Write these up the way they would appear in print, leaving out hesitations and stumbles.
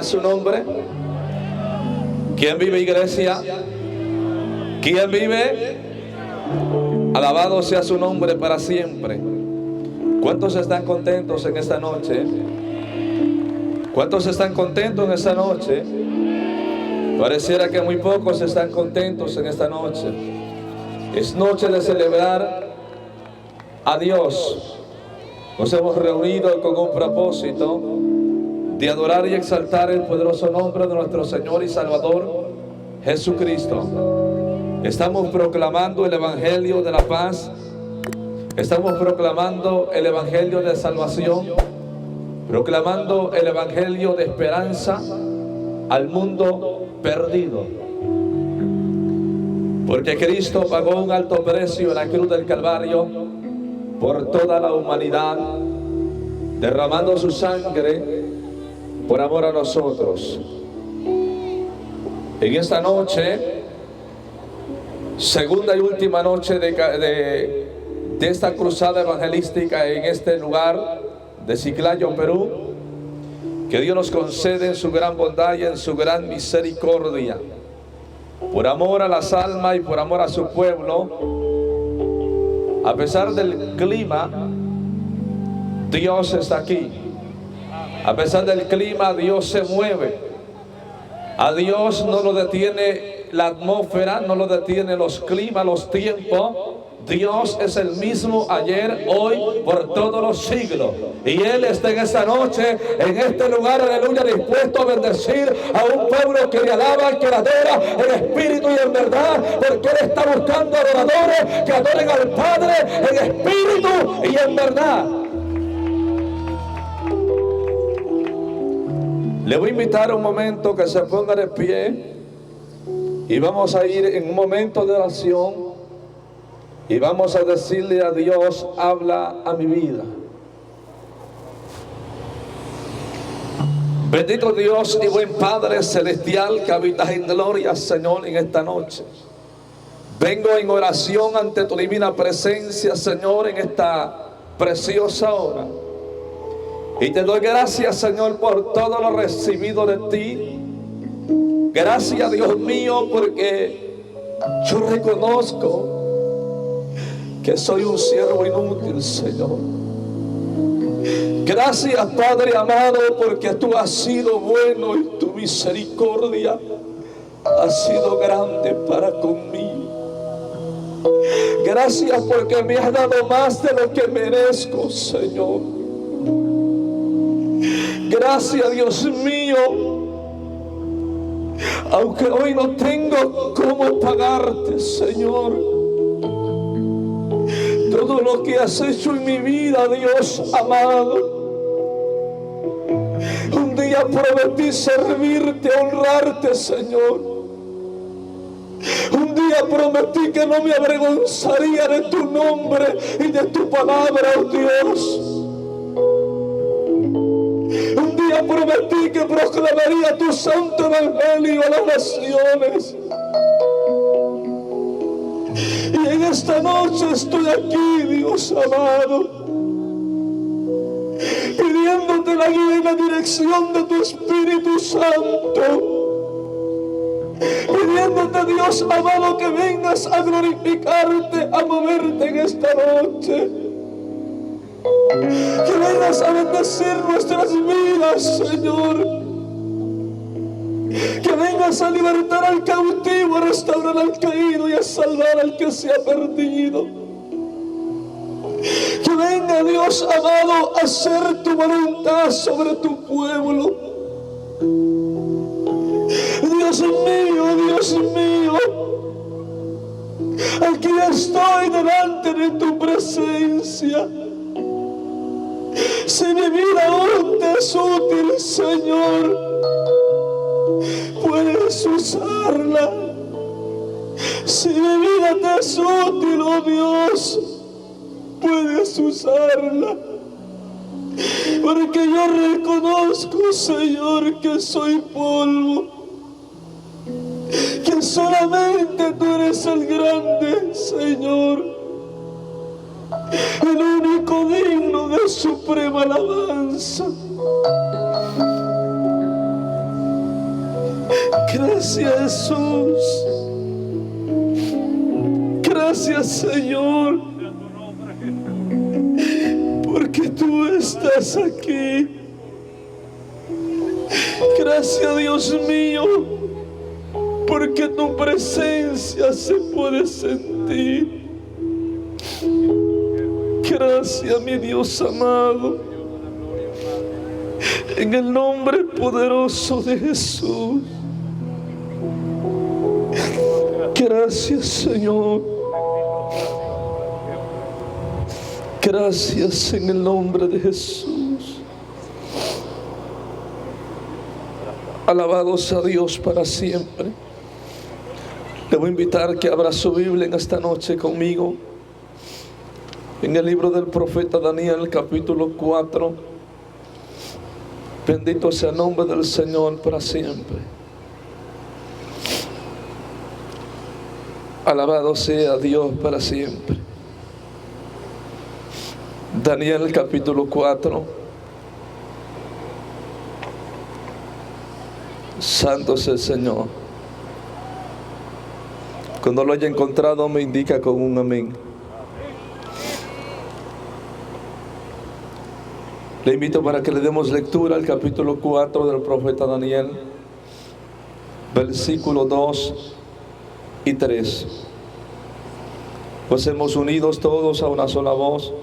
sea su nombre. ¿Quién vive, iglesia? ¿Quién vive? Alabado sea su nombre para siempre. ¿Cuántos están contentos en esta noche? ¿Cuántos están contentos en esta noche? Pareciera que muy pocos están contentos en esta noche. Es noche de celebrar a Dios. Nos hemos reunido con un propósito de adorar y exaltar el poderoso nombre de nuestro Señor y Salvador Jesucristo. Estamos proclamando el Evangelio de la paz. Estamos proclamando el Evangelio de salvación, proclamando el Evangelio de esperanza al mundo perdido. Porque Cristo pagó un alto precio en la cruz del Calvario por toda la humanidad, derramando su sangre por amor a nosotros. En esta noche, segunda y última noche de esta cruzada evangelística en este lugar de Chiclayo, Perú, que Dios nos concede en su gran bondad y en su gran misericordia, por amor a las almas y por amor a su pueblo. A pesar del clima, Dios está aquí. A pesar del clima, Dios se mueve. A Dios no lo detiene la atmósfera, no lo detiene los climas, los tiempos. Dios es el mismo ayer, hoy, por todos los siglos. Y Él está en esta noche, en este lugar, aleluya, dispuesto a bendecir a un pueblo que le alaba, que le adora en espíritu y en verdad. Porque Él está buscando adoradores que adoren al Padre en espíritu y en verdad. Le voy a invitar un momento que se ponga de pie. Y vamos a ir en un momento de oración. Y vamos a decirle a Dios: habla a mi vida. Bendito Dios y buen Padre celestial que habitas en gloria, Señor, en esta noche. Vengo en oración ante tu divina presencia, Señor, en esta preciosa hora. Y te doy gracias, Señor, por todo lo recibido de ti. Gracias, Dios mío, porque yo reconozco que soy un siervo inútil, Señor. Gracias, Padre amado, porque tú has sido bueno y tu misericordia ha sido grande para conmigo. Gracias porque me has dado más de lo que merezco, Señor. Gracias, Dios mío, aunque hoy no tengo cómo pagarte, Señor, todo lo que has hecho en mi vida, Dios amado. Un día prometí servirte, honrarte, Señor. Un día prometí que no me avergonzaría de tu nombre y de tu palabra, oh Dios. Un día prometí que proclamaría tu santo evangelio a las naciones. Y en esta noche estoy aquí, Dios amado, pidiéndote la guía y la dirección de tu Espíritu Santo. Pidiéndote, Dios amado, que vengas a glorificarte, a moverte en esta noche. Que vengas a bendecir nuestras vidas, Señor. Que vengas a libertar al cautivo, a restaurar al caído y a salvar al que se ha perdido. Que venga, Dios amado, a hacer tu voluntad sobre tu pueblo. Dios mío, aquí estoy delante de tu presencia. Si mi vida aún te es útil, Señor, puedes usarla. Si mi vida te es útil, oh Dios, puedes usarla. Porque yo reconozco, Señor, que soy polvo, que solamente tú eres el grande, Señor, el único digno de suprema alabanza. Gracias, Jesús. Gracias, Señor, porque tú estás aquí. Gracias, Dios mío, porque tu presencia se puede sentir. Gracias, mi Dios amado, en el nombre poderoso de Jesús. Gracias, Señor. Gracias en el nombre de Jesús. Alabados a Dios para siempre. Le voy a invitar que abra su Biblia en esta noche conmigo, en el libro del profeta Daniel, capítulo 4. Bendito sea el nombre del Señor para siempre. Alabado sea Dios para siempre. Daniel capítulo 4. Santo es el Señor. Cuando lo haya encontrado me indica con un amén. Le invito para que le demos lectura al capítulo 4 del profeta Daniel, versículos 2 y 3. Pues hemos unidos todos a una sola voz.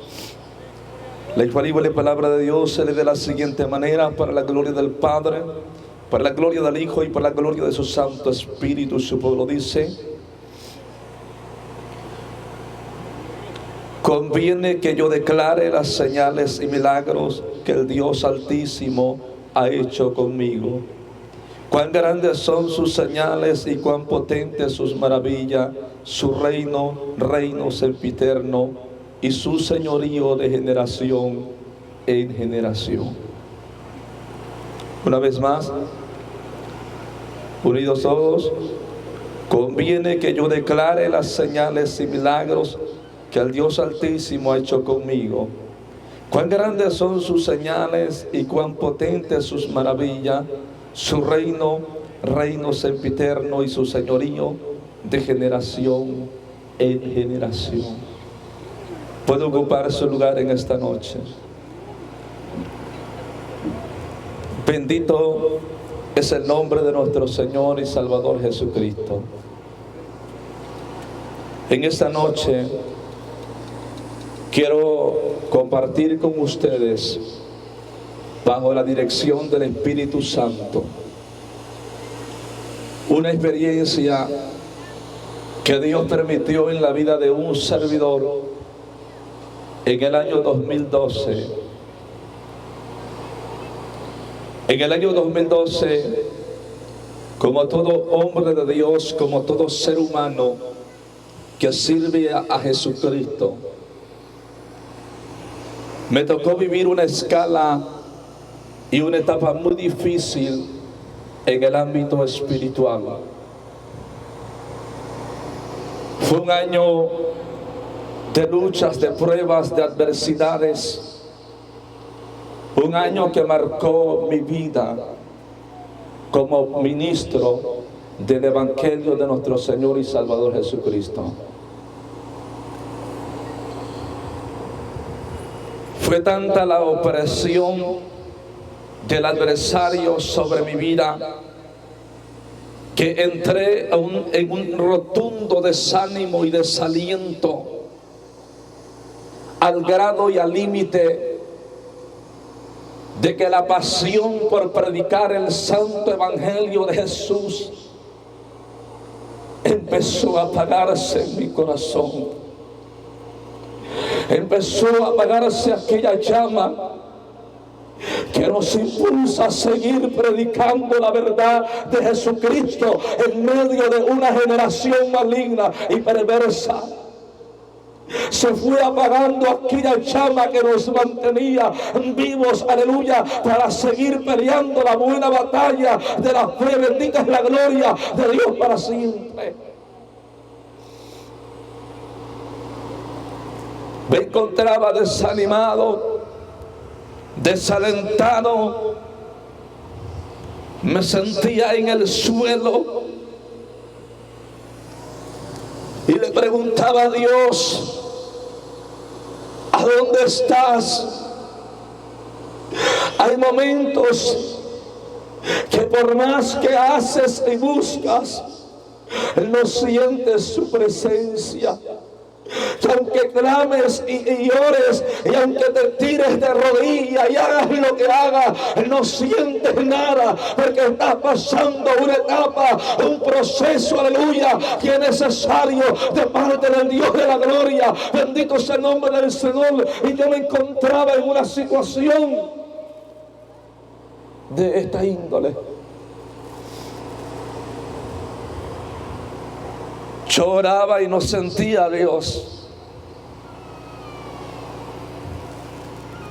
La infalible palabra de Dios se lee de la siguiente manera: para la gloria del Padre, para la gloria del Hijo y para la gloria de su Santo Espíritu. Su pueblo dice: conviene que yo declare las señales y milagros que el Dios Altísimo ha hecho conmigo. Cuán grandes son sus señales y cuán potentes sus maravillas. Su reino sempiterno, y su señorío de generación en generación. Una vez más, unidos todos, conviene que yo declare las señales y milagros que el Dios Altísimo ha hecho conmigo. Cuán grandes son sus señales y cuán potentes sus maravillas. Su reino sempiterno, y su señorío de generación en generación. Puede ocupar su lugar en esta noche. Bendito es el nombre de nuestro Señor y Salvador Jesucristo. En esta noche quiero compartir con ustedes, bajo la dirección del Espíritu Santo, una experiencia que Dios permitió en la vida de un servidor en el año 2012. En el año 2012, como todo hombre de Dios, como todo ser humano que sirve a Jesucristo, me tocó vivir una escala y una etapa muy difícil en el ámbito espiritual. Fue un año de luchas, de pruebas, de adversidades. Un año que marcó mi vida como ministro del Evangelio de nuestro Señor y Salvador Jesucristo. Fue tanta la opresión del adversario sobre mi vida que entré en un rotundo desánimo y desaliento, al grado y al límite de que la pasión por predicar el santo evangelio de Jesús empezó a apagarse en mi corazón. Empezó a apagarse aquella llama que nos impulsa a seguir predicando la verdad de Jesucristo en medio de una generación maligna y perversa. Se fue apagando aquella llama que nos mantenía vivos, aleluya, para seguir peleando la buena batalla de la fe. Bendita es la gloria de Dios para siempre. Me encontraba desanimado, desalentado. Me sentía en el suelo y le preguntaba a Dios: ¿a dónde estás? Hay momentos que por más que haces y buscas, no sientes su presencia. Que aunque clames y llores, y aunque te tires de rodillas y hagas lo que hagas, no sientes nada, porque estás pasando una etapa, un proceso, aleluya, que es necesario de parte del Dios de la gloria. Bendito sea el nombre del Señor. Y yo me encontraba en una situación de esta índole. Yo oraba y no sentía a Dios.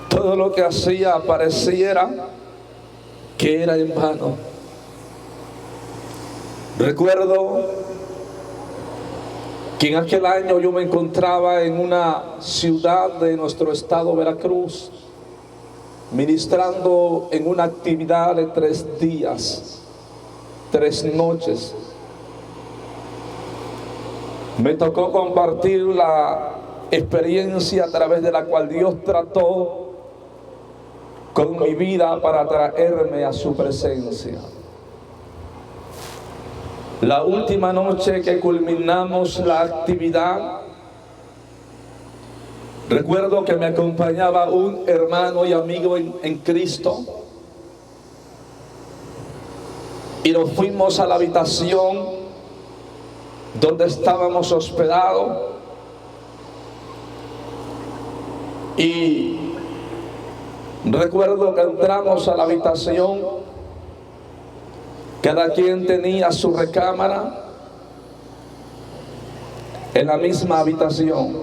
Todo lo que hacía pareciera que era en vano. Recuerdo que en aquel año yo me encontraba en una ciudad de nuestro estado, Veracruz, ministrando en una actividad de 3 días, 3 noches. Me tocó compartir la experiencia a través de la cual Dios trató con mi vida para traerme a su presencia. La última noche que culminamos la actividad, recuerdo que me acompañaba un hermano y amigo en Cristo, y nos fuimos a la habitación donde estábamos hospedados, y recuerdo que entramos a la habitación, cada quien tenía su recámara en la misma habitación.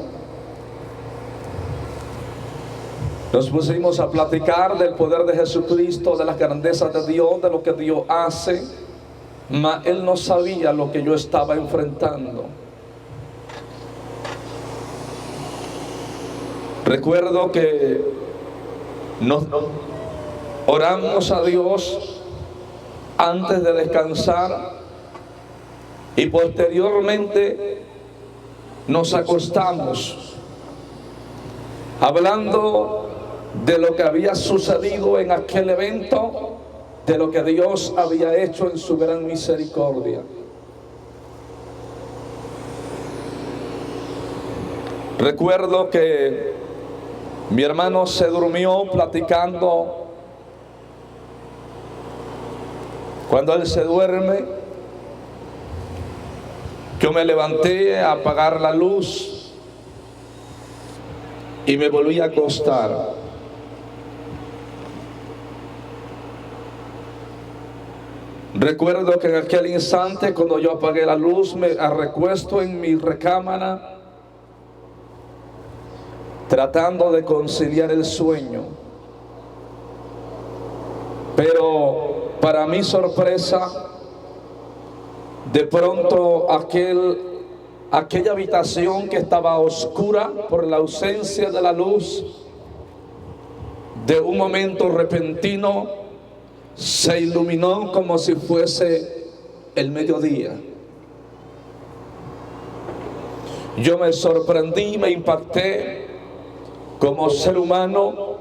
Nos pusimos a platicar del poder de Jesucristo, de las grandezas de Dios, de lo que Dios hace. Mas él no sabía lo que yo estaba enfrentando. Recuerdo que nos oramos a Dios antes de descansar y posteriormente nos acostamos hablando de lo que había sucedido en aquel evento, de lo que Dios había hecho en su gran misericordia. Recuerdo que mi hermano se durmió platicando. Cuando él se duerme, yo me levanté a apagar la luz y me volví a acostar. Recuerdo que en aquel instante, cuando yo apagué la luz, me recuesto en mi recámara, tratando de conciliar el sueño. Pero para mi sorpresa, de pronto aquella habitación que estaba oscura por la ausencia de la luz, de un momento repentino se iluminó como si fuese el mediodía. Yo me sorprendí, me impacté como ser humano.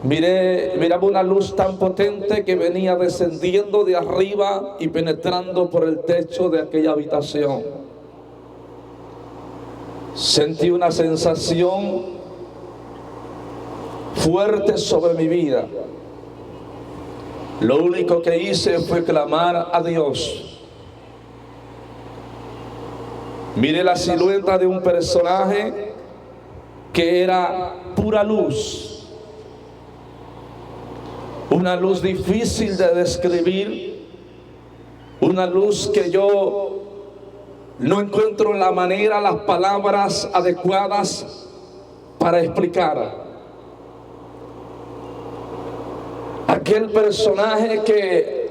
Miraba una luz tan potente que venía descendiendo de arriba y penetrando por el techo de aquella habitación. Sentí una sensación fuerte sobre mi vida. Lo único que hice fue clamar a Dios. Miré la silueta de un personaje que era pura luz. Una luz difícil de describir. Una luz que yo no encuentro la manera, las palabras adecuadas para explicar. Aquel personaje que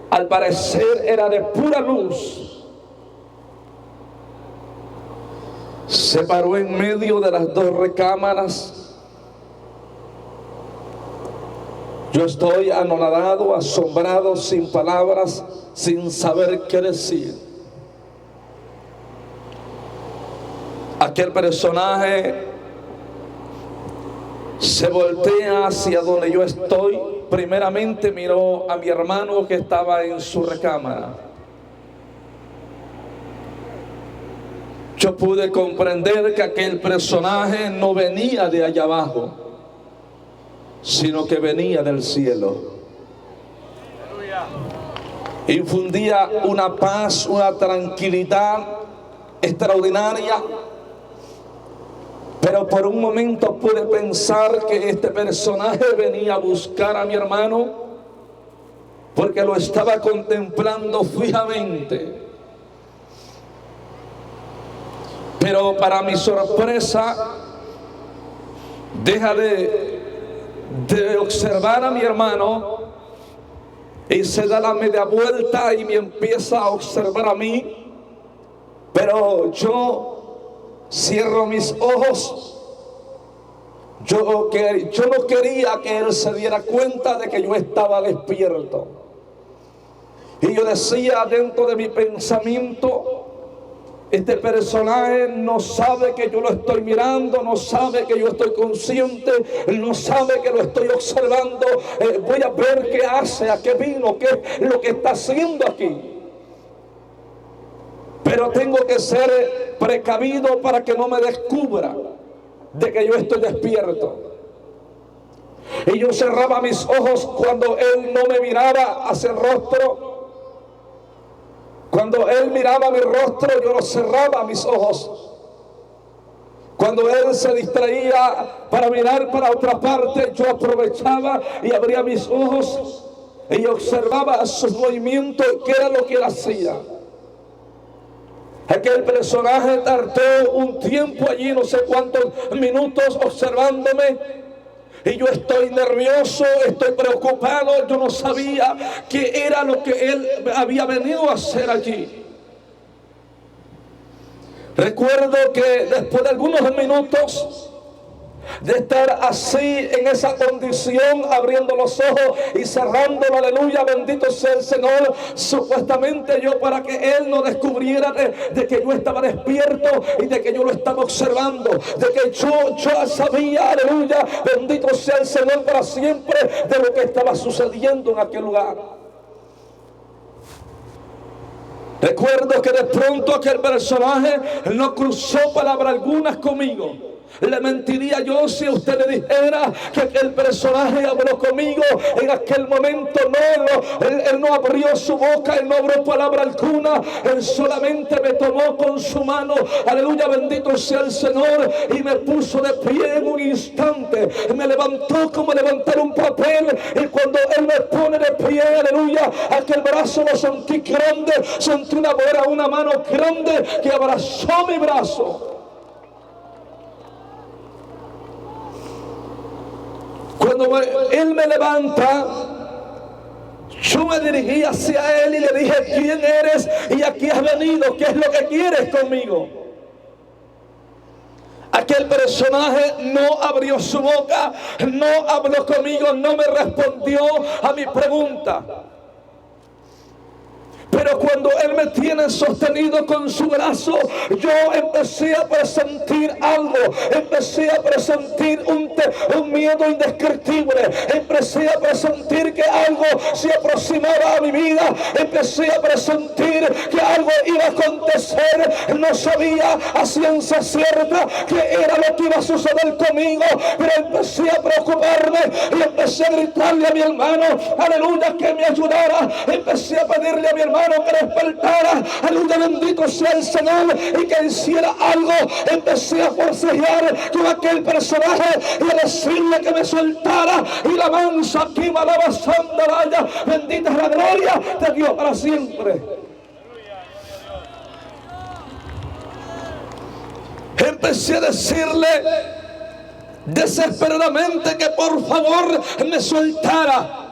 al parecer era de pura luz, se paró en medio de las 2 recámaras. Yo estoy anonadado, asombrado, sin palabras, sin saber qué decir. Aquel personaje se voltea hacia donde yo estoy. Primeramente miró a mi hermano que estaba en su recámara. Yo pude comprender que aquel personaje no venía de allá abajo, sino que venía del cielo. Infundía una paz, una tranquilidad extraordinaria. Pero por un momento pude pensar que este personaje venía a buscar a mi hermano, porque lo estaba contemplando fijamente. Pero para mi sorpresa, deja de observar a mi hermano y se da la media vuelta y me empieza a observar a mí. Pero yo cierro mis ojos. Yo no quería que él se diera cuenta de que yo estaba despierto. Y yo decía dentro de mi pensamiento: este personaje no sabe que yo lo estoy mirando, no sabe que yo estoy consciente, no sabe que lo estoy observando. Voy a ver qué hace, a qué vino, qué es lo que está haciendo aquí. Pero tengo que ser precavido para que no me descubra de que yo estoy despierto. Y yo cerraba mis ojos cuando él no me miraba hacia el rostro. Cuando él miraba mi rostro, yo lo cerraba mis ojos. Cuando él se distraía para mirar para otra parte, yo aprovechaba y abría mis ojos y observaba sus movimientos, qué era lo que él hacía. Aquel personaje tardó un tiempo allí, no sé cuántos minutos, observándome. Y yo estoy nervioso, estoy preocupado. Yo no sabía qué era lo que él había venido a hacer allí. Recuerdo que después de algunos minutos de estar así en esa condición, abriendo los ojos y cerrándolo, aleluya, bendito sea el Señor, supuestamente yo, para que él no descubriera de que yo estaba despierto y de que yo lo estaba observando, de que yo sabía, aleluya, bendito sea el Señor para siempre, de lo que estaba sucediendo en aquel lugar. Recuerdo que de pronto aquel personaje no cruzó palabra alguna conmigo. Le mentiría yo si usted le dijera que aquel personaje habló conmigo en aquel momento. No, él no abrió su boca, él no abrió palabra alguna. Él solamente me tomó con su mano, aleluya, bendito sea el Señor, y me puso de pie en un instante. Me levantó como levantar un papel, y cuando él me pone de pie, aleluya, aquel brazo lo sentí grande, sentí una mano grande que abrazó mi brazo. Cuando él me levanta, yo me dirigí hacia él y le dije: ¿quién eres y a qué has venido? ¿Qué es lo que quieres conmigo? Aquel personaje no abrió su boca, no habló conmigo, no me respondió a mi pregunta. Pero cuando él me tiene sostenido con su brazo, yo empecé a presentir algo. Empecé a presentir un miedo indescriptible. Empecé a presentir que algo se aproximaba a mi vida. Empecé a presentir que algo iba a acontecer. No sabía a ciencia cierta qué era lo que iba a suceder conmigo, pero empecé a preocuparme y empecé a gritarle a mi hermano, aleluya, que me ayudara. Empecé a pedirle a mi hermano que despertara, aleluya, bendito sea el Señor, y que hiciera algo. Empecé a forcejear con aquel personaje y a decirle que me soltara, y la mansa aquí me alaba, santa vaya, bendita es la gloria de Dios para siempre. Empecé a decirle desesperadamente que por favor me soltara.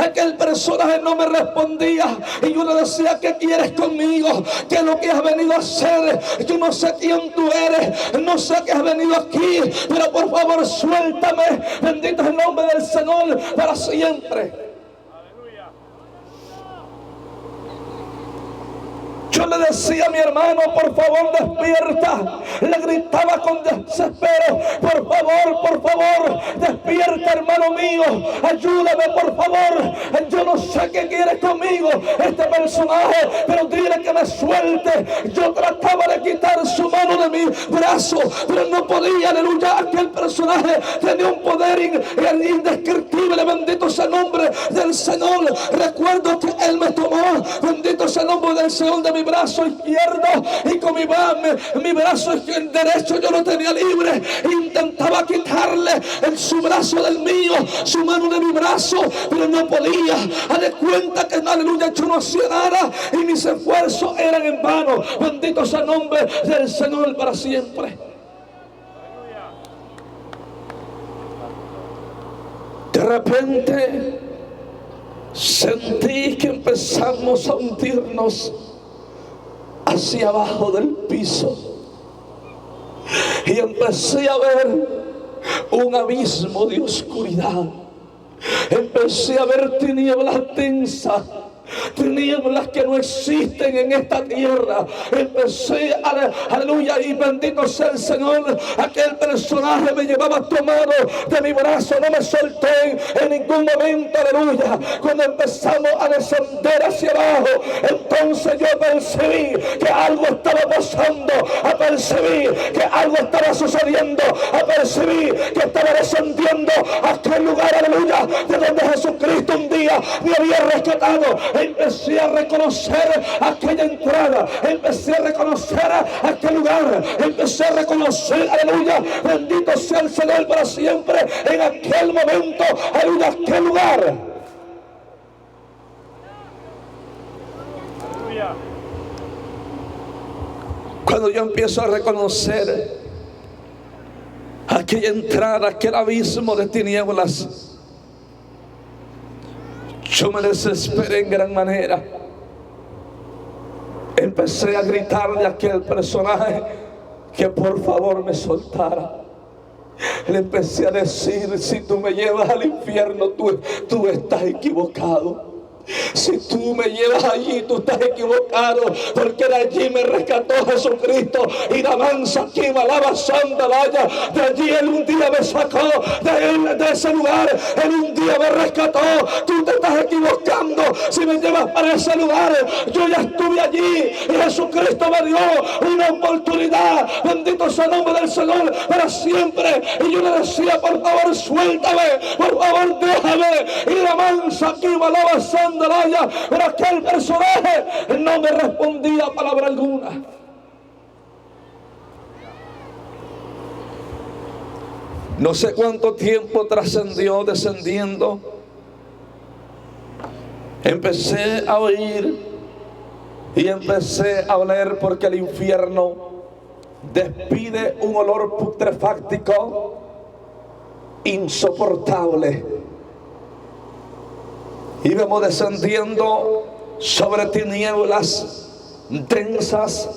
Aquel personaje no me respondía. Y yo le decía: ¿qué quieres conmigo? ¿Qué es lo que has venido a hacer? Yo no sé quién tú eres, no sé qué has venido aquí, pero por favor suéltame. Bendito es el nombre del Señor para siempre. Yo le decía a mi hermano: por favor despierta. Le gritaba con desespero: por favor, despierta, hermano mío, ayúdame por favor. Yo no sé qué quiere conmigo este personaje, pero dile que me suelte. Yo trataba de quitar su mano de mi brazo, pero no podía. Aleluya. Aquel personaje tenía un poder indescriptible. Bendito sea el nombre del Señor. Recuerdo que Él me tomó, bendito sea el nombre del Señor, de mi brazo izquierdo, y con mi brazo derecho yo lo tenía libre. Intentaba quitarle su brazo del mío, su mano de mi brazo, pero no podía. Haz cuenta que, aleluya, yo no hacía nada y mis esfuerzos eran en vano. Bendito sea el nombre del Señor para siempre. De repente sentí que empezamos a hundirnos hacia abajo del piso, y empecé a ver un abismo de oscuridad. Empecé a ver tinieblas densas, tinieblas que no existen en esta tierra. Empecé, aleluya, y bendito sea el Señor. Aquel personaje me llevaba tomado de mi brazo, no me solté en ningún momento, aleluya. Cuando empezamos a descender hacia abajo, entonces yo percibí que algo estaba pasando, percibí que algo estaba sucediendo, percibí que estaba descendiendo a aquel lugar, aleluya, de donde Jesucristo un día me había rescatado. Empecé a reconocer aquella entrada, empecé a reconocer aquel lugar, empecé a reconocer, aleluya, bendito sea el Señor para siempre, en aquel momento, aleluya, aquel lugar. Cuando yo empiezo a reconocer aquella entrada, aquel abismo de tinieblas, yo me desesperé en gran manera. Empecé a gritarle a aquel personaje que por favor me soltara. Le empecé a decir: si tú me llevas al infierno, tú estás equivocado. Si tú me llevas allí, tú estás equivocado, porque de allí me rescató Jesucristo. Y la mansa aquí, malaba santa vaya. De allí Él un día me sacó, de ese lugar Él un día me rescató. Tú te estás equivocando si me llevas para ese lugar. Yo ya estuve allí y Jesucristo me dio una oportunidad. Bendito sea el nombre del Señor para siempre. Y yo le decía: por favor suéltame, por favor déjame. Y la mansa aquí, malaba santa. Pero aquel personaje no me respondía palabra alguna. No sé cuánto tiempo trascendió descendiendo. Empecé a oír y empecé a oler, porque el infierno despide un olor putrefáctico insoportable. Íbamos descendiendo sobre tinieblas densas.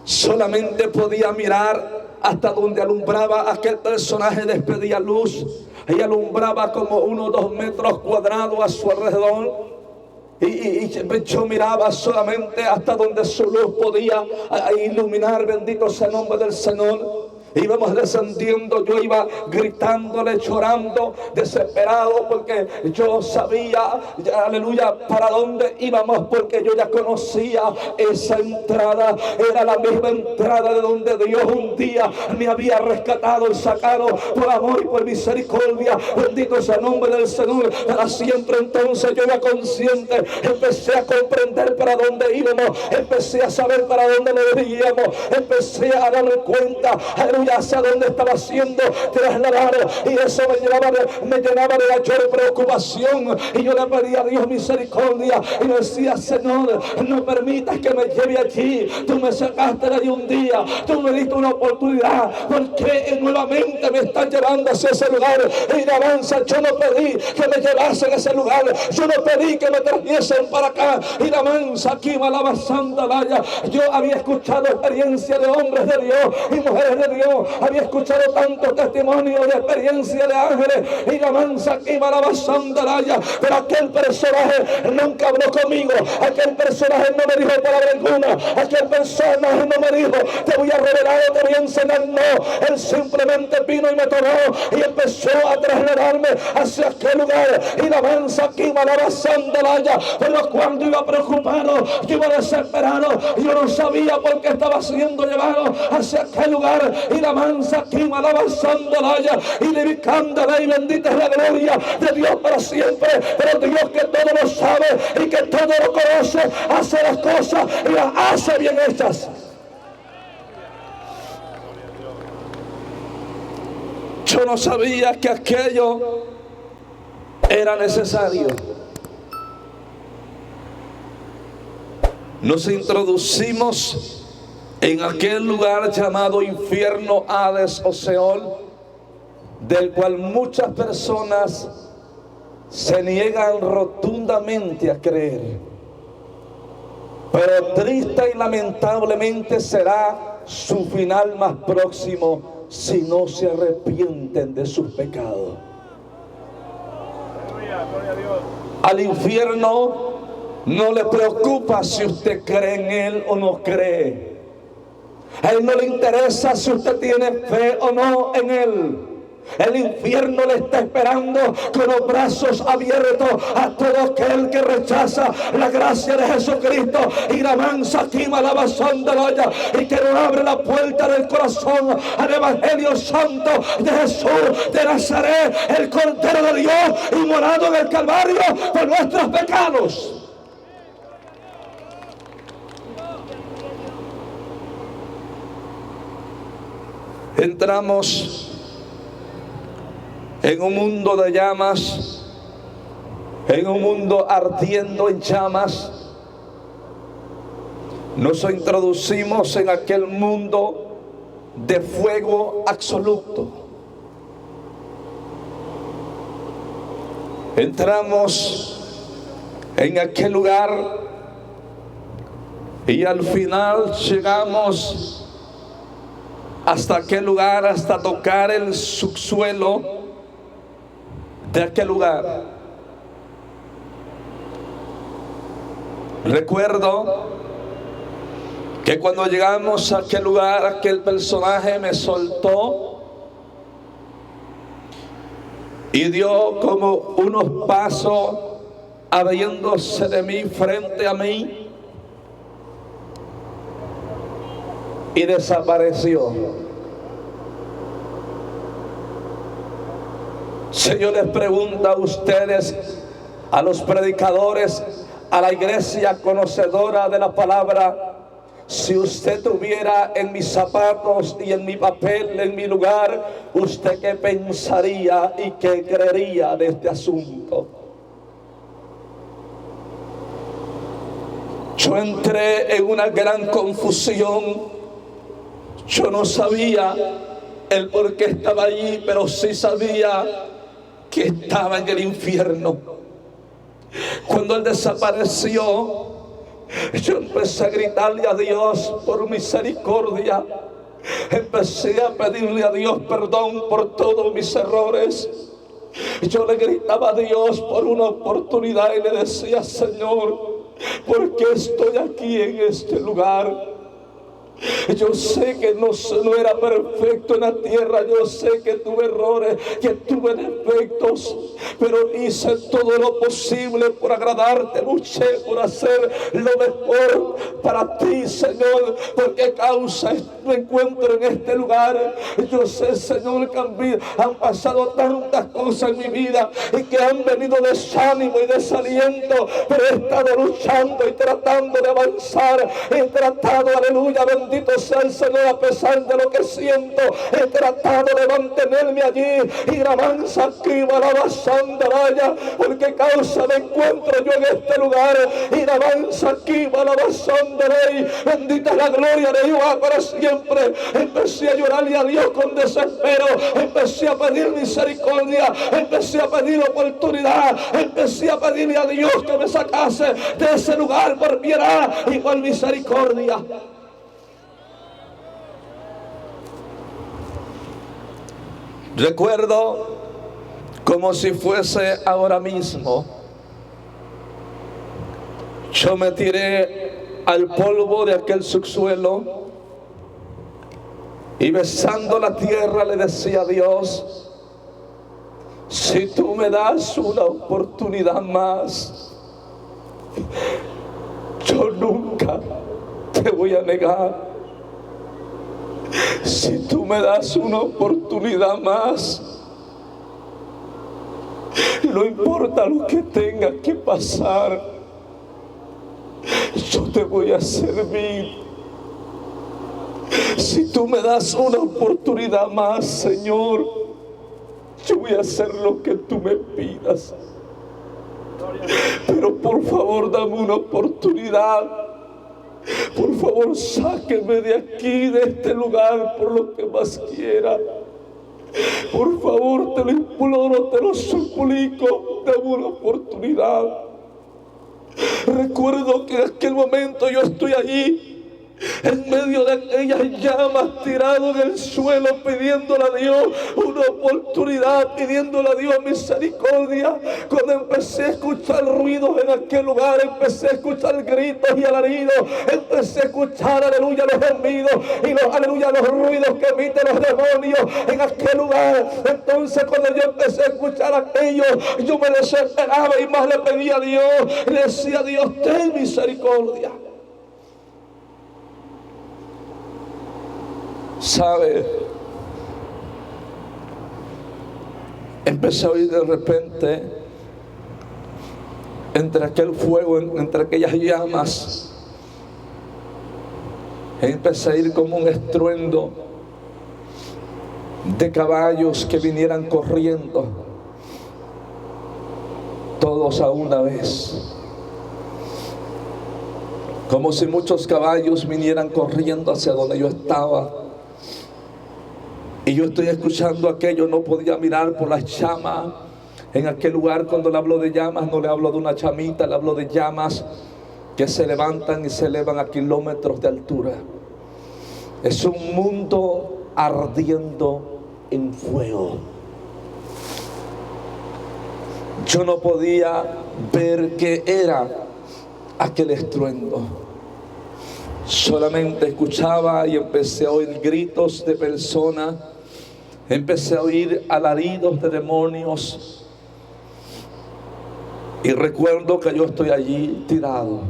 Solamente podía mirar hasta donde alumbraba aquel personaje. Despedía luz y alumbraba como 1 o 2 metros cuadrados a su alrededor. Y yo miraba solamente hasta donde su luz podía iluminar. Bendito sea el nombre del Señor. Íbamos descendiendo, yo iba gritándole, llorando, desesperado, porque yo sabía, aleluya, para dónde íbamos, porque yo ya conocía esa entrada. Era la misma entrada de donde Dios un día me había rescatado y sacado por amor y por misericordia. Bendito sea el nombre del Señor para siempre. Entonces yo era consciente, empecé a comprender para dónde íbamos, empecé a saber para dónde nos dirigíamos, empecé a darme cuenta, aleluya, aleluya, hacia donde estaba siendo trasladado. Y eso me llenaba de mayor preocupación. Y yo le pedía a Dios misericordia y le decía: Señor, no permitas que me lleve allí. Tú me sacaste de allí un día, tú me diste una oportunidad. ¿Por qué nuevamente me están llevando hacia ese lugar? Y de avanza, yo no pedí que me llevasen a ese lugar, yo no pedí que me trajesen para acá. Y de avanza, aquí malaba santa vaya. Yo había escuchado experiencias de hombres de Dios y mujeres de Dios, había escuchado tantos testimonios de experiencia de ángeles. Y de avanza, aquí malaba santa vaya. Pero aquel personaje nunca habló conmigo, aquel personaje no me dijo palabra alguna, aquel personaje no me dijo: te voy a revelar, te voy a enseñar. No, él simplemente vino y me tomó y empezó a trasladarme hacia aquel lugar. Y la avanza aquí, malaba santa vaya. Pero cuando iba preocupado, yo iba desesperado, yo no sabía por qué estaba siendo llevado hacia aquel lugar. Y la avanza aquí, malaba santa vaya. Y le vi cándala, y bendita es la gloria de Dios para siempre. Pero Dios, que todo lo sabe y que todo lo conoce, hace las cosas y las hace bien hechas. Yo no sabía que aquello era necesario. Nos introducimos en aquel lugar llamado infierno, Hades o Seol, del cual muchas personas se niegan rotundamente a creer. Pero triste y lamentablemente será su final más próximo si no se arrepienten de sus pecados. Al infierno no le preocupa si usted cree en él o no cree. A él no le interesa si usted tiene fe o no en él. El infierno le está esperando con los brazos abiertos a todo aquel que rechaza la gracia de Jesucristo y la mansa aquí malabazón de loya, y que no abre la puerta del corazón al Evangelio Santo de Jesús de Nazaret, el Cordero de Dios, inmolado en el Calvario por nuestros pecados. Entramos en un mundo de llamas, en un mundo ardiendo en llamas. Nos introducimos en aquel mundo de fuego absoluto. Entramos en aquel lugar y al final llegamos hasta aquel lugar, hasta tocar el subsuelo de aquel lugar. Recuerdo que cuando llegamos a aquel lugar, aquel personaje me soltó y dio como unos pasos abriéndose de mí, frente a mí, y desapareció. Si yo les pregunto a ustedes, a los predicadores, a la iglesia conocedora de la palabra, si usted estuviera en mis zapatos y en mi papel, en mi lugar, ¿usted qué pensaría y qué creería de este asunto? Yo entré en una gran confusión. Yo no sabía el por qué estaba allí, pero sí sabía que estaba en el infierno. Cuando él desapareció, yo empecé a gritarle a Dios por misericordia. Empecé a pedirle a Dios perdón por todos mis errores. Yo le gritaba a Dios por una oportunidad y le decía: Señor, ¿por qué estoy aquí en este lugar? Yo sé que no era perfecto en la tierra, yo sé que tuve errores, que tuve defectos, pero hice todo lo posible por agradarte, luché por hacer lo mejor para ti, Señor. ¿Por qué causa me encuentro en este lugar? Yo sé, Señor, que han pasado tantas cosas en mi vida y que han venido desánimo y desaliento, pero he estado luchando y tratando de avanzar, he tratado, aleluya, bendito bendito sea el Señor, a pesar de lo que siento, he tratado de mantenerme allí. Y la mansa aquí va la basandalaya, porque causa me encuentro yo en este lugar. Y la mansa aquí va la basandalaya. Bendita la gloria de Jehová para siempre. Empecé a llorarle a Dios con desespero. Empecé a pedir misericordia. Empecé a pedir oportunidad. Empecé a pedirle a Dios que me sacase de ese lugar por piedad y por misericordia. Recuerdo como si fuese ahora mismo, yo me tiré al polvo de aquel subsuelo y besando la tierra le decía a Dios: si tú me das una oportunidad más, yo nunca te voy a negar. Si tú me das una oportunidad más, no importa lo que tenga que pasar, yo te voy a servir. Si tú me das una oportunidad más, Señor, yo voy a hacer lo que tú me pidas. Pero por favor, dame una oportunidad. Por favor, sáqueme de aquí, de este lugar, por lo que más quiera. Por favor, te lo imploro, te lo suplico, dame una oportunidad. Recuerdo que en aquel momento yo estoy allí, en medio de aquellas llamas, tirado en el suelo, pidiéndole a Dios una oportunidad, pidiéndole a Dios misericordia. Cuando empecé a escuchar ruidos en aquel lugar, empecé a escuchar gritos y alaridos, empecé a escuchar, aleluya, los gemidos y los, aleluya, los ruidos que emiten los demonios en aquel lugar. Entonces, cuando yo empecé a escuchar aquello, yo me desesperaba y más le pedía a Dios, le decía a Dios: ten misericordia. ¿Sabe? Empecé a oír de repente, entre aquel fuego, entre aquellas llamas, empecé a oír como un estruendo de caballos que vinieran corriendo, todos a una vez. Como si muchos caballos vinieran corriendo hacia donde yo estaba. Y yo estoy escuchando aquello, no podía mirar por las llamas. En aquel lugar, cuando le hablo de llamas, no le hablo de una chamita, le hablo de llamas que se levantan y se elevan a kilómetros de altura. Es un mundo ardiendo en fuego. Yo no podía ver qué era aquel estruendo. Solamente escuchaba y empecé a oír gritos de personas. Empecé a oír alaridos de demonios. Y recuerdo que yo estoy allí tirado.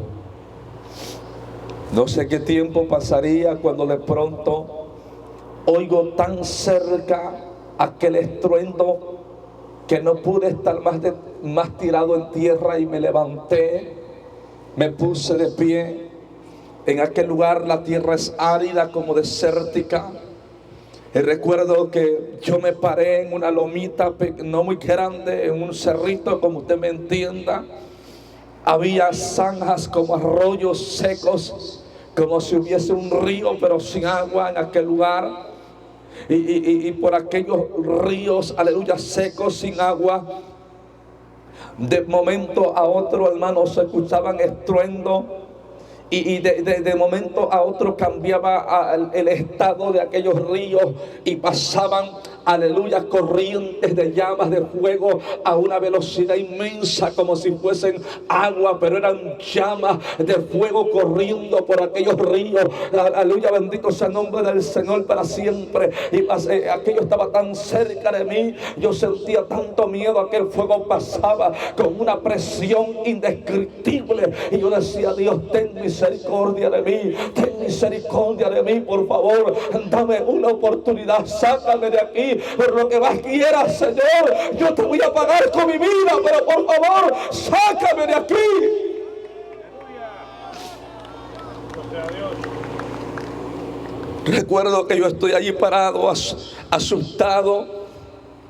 No sé qué tiempo pasaría cuando de pronto oigo tan cerca aquel estruendo que no pude estar más tirado en tierra y me levanté, me puse de pie. En aquel lugar la tierra es árida, como desértica. Y recuerdo que yo me paré en una lomita no muy grande, en un cerrito, como usted me entienda. Había zanjas como arroyos secos, como si hubiese un río pero sin agua en aquel lugar. Y por aquellos ríos, aleluya, secos, sin agua, de momento a otro, hermanos, se escuchaban estruendos. Y de momento a otro cambiaba el estado de aquellos ríos y pasaban, aleluya, corrientes de llamas de fuego a una velocidad inmensa, como si fuesen agua, pero eran llamas de fuego corriendo por aquellos ríos. Aleluya, bendito sea el nombre del Señor para siempre. Y aquello estaba tan cerca de mí, yo sentía tanto miedo. Aquel fuego pasaba con una presión indescriptible y yo decía: Dios, ten misericordia de mí, ten misericordia de mí, por favor, dame una oportunidad, sácame de aquí. Por lo que más quieras, Señor, yo te voy a pagar con mi vida, pero por favor, sácame de aquí. Recuerdo que yo estoy allí parado, asustado,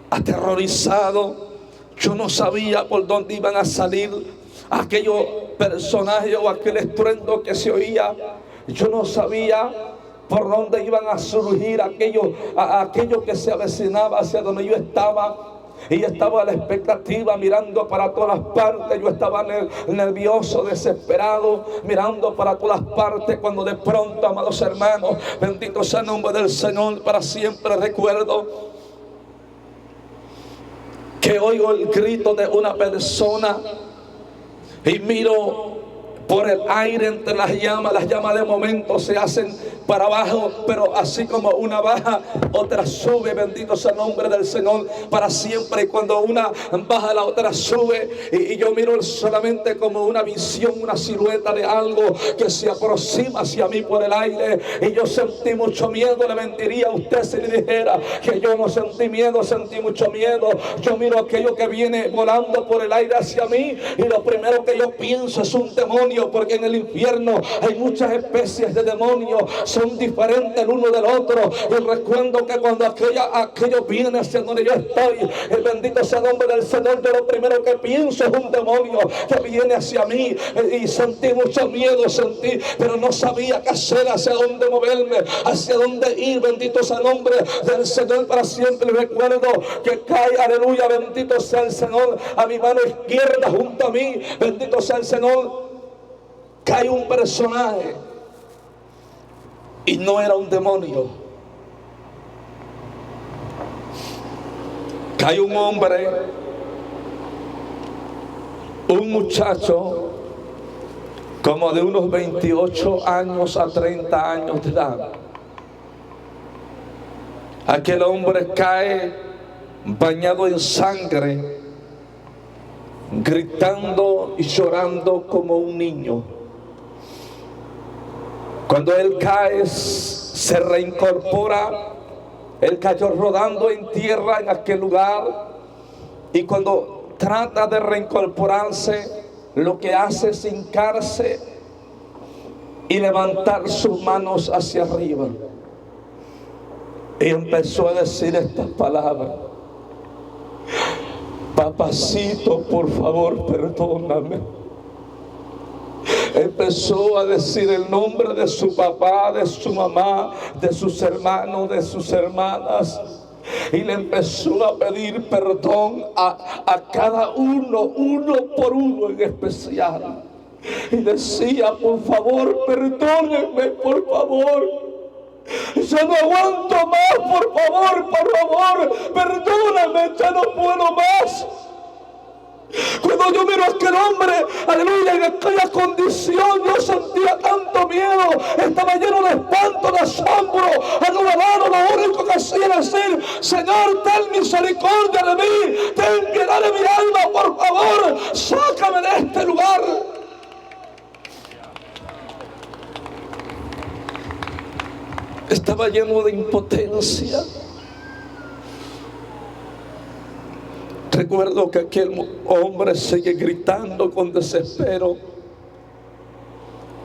aterrorizado. Yo no sabía por dónde iban a salir aquellos personajes o aquel estruendo que se oía. Yo no sabía por dónde iban a surgir aquello que se avecinaba hacia donde yo estaba. Y estaba a la expectativa, mirando para todas partes. Yo estaba nervioso, desesperado, mirando para todas partes, cuando de pronto, amados hermanos, bendito sea el nombre del Señor para siempre, recuerdo que oigo el grito de una persona y miro por el aire entre las llamas de momento se hacen para abajo, pero así como una baja, otra sube, bendito sea el nombre del Señor para siempre. Y cuando una baja, la otra sube, y yo miro solamente como una visión, una silueta de algo que se aproxima hacia mí por el aire, y yo sentí mucho miedo. Le mentiría a usted si le dijera que yo no sentí miedo, sentí mucho miedo. Yo miro aquello que viene volando por el aire hacia mí, y lo primero que yo pienso es un demonio, porque en el infierno hay muchas especies de demonios, son diferentes el uno del otro. Y recuerdo que cuando aquello viene hacia donde yo estoy, el bendito sea el nombre del Señor, yo lo primero que pienso es un demonio que viene hacia mí, y sentí mucho miedo, pero no sabía qué hacer, hacia dónde moverme, hacia dónde ir. Bendito sea el nombre del Señor para siempre. Y recuerdo que cae, aleluya, bendito sea el Señor, a mi mano izquierda junto a mí, bendito sea el Señor, cae un personaje, y no era un demonio. Cae un hombre, un muchacho como de unos 28 años a 30 años de edad. Aquel hombre cae bañado en sangre, gritando y llorando como un niño. Cuando él cae, se reincorpora. Él cayó rodando en tierra en aquel lugar, y cuando trata de reincorporarse, lo que hace es hincarse y levantar sus manos hacia arriba, y empezó a decir estas palabras: papacito, por favor, perdóname. Empezó a decir el nombre de su papá, de su mamá, de sus hermanos, de sus hermanas, y le empezó a pedir perdón a cada uno por uno en especial. Y decía: por favor, perdónenme, por favor. Yo no aguanto más, por favor, perdóname, ya no puedo más. Cuando yo miro a aquel hombre, aleluya, en aquella condición, yo sentía tanto miedo, estaba lleno de espanto, de asombro, anonadado. Lo único que hacía era decir: Señor, ten misericordia de mí, ten piedad de mi alma, por favor, sácame de este lugar. Estaba lleno de impotencia. Recuerdo que aquel hombre sigue gritando con desespero,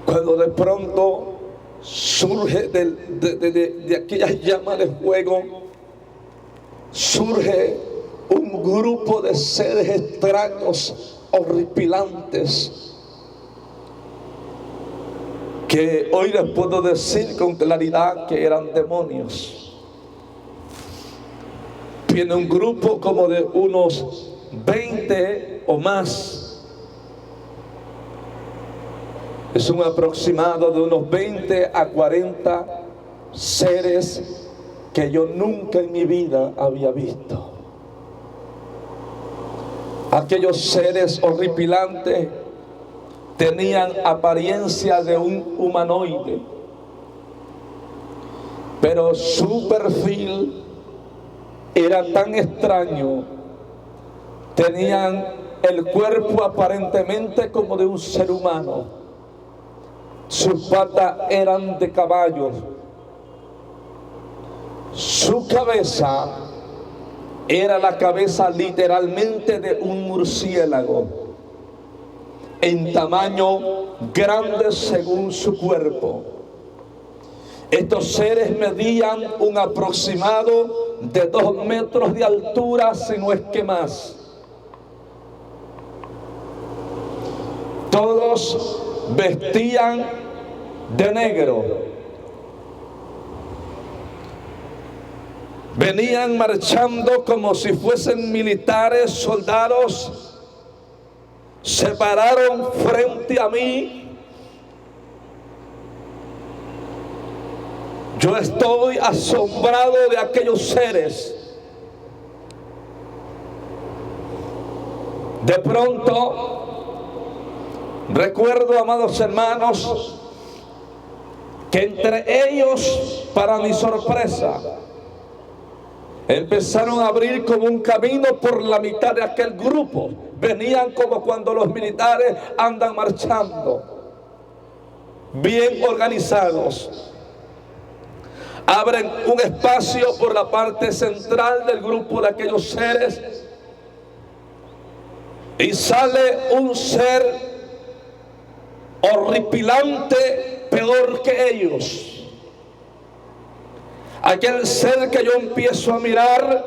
cuando de pronto surge de aquellas llamas de fuego, surge un grupo de seres extraños, horripilantes, que hoy les puedo decir con claridad que eran demonios. Viene un grupo como de unos 20 o más. Es un aproximado de unos 20 a 40 seres que yo nunca en mi vida había visto. Aquellos seres horripilantes tenían apariencia de un humanoide, pero su perfil era tan extraño. Tenían el cuerpo aparentemente como de un ser humano. Sus patas eran de caballo. Su cabeza era la cabeza literalmente de un murciélago, en tamaño grande según su cuerpo. Estos seres medían un aproximado de 2 metros de altura, si no es que más. Todos vestían de negro. Venían marchando como si fuesen militares, soldados. Se pararon frente a mí. Yo estoy asombrado de aquellos seres. De pronto, recuerdo, amados hermanos, que entre ellos, para mi sorpresa, empezaron a abrir como un camino por la mitad de aquel grupo. Venían como cuando los militares andan marchando, bien organizados. Abren un espacio por la parte central del grupo de aquellos seres y sale un ser horripilante, peor que ellos. Aquel ser que yo empiezo a mirar,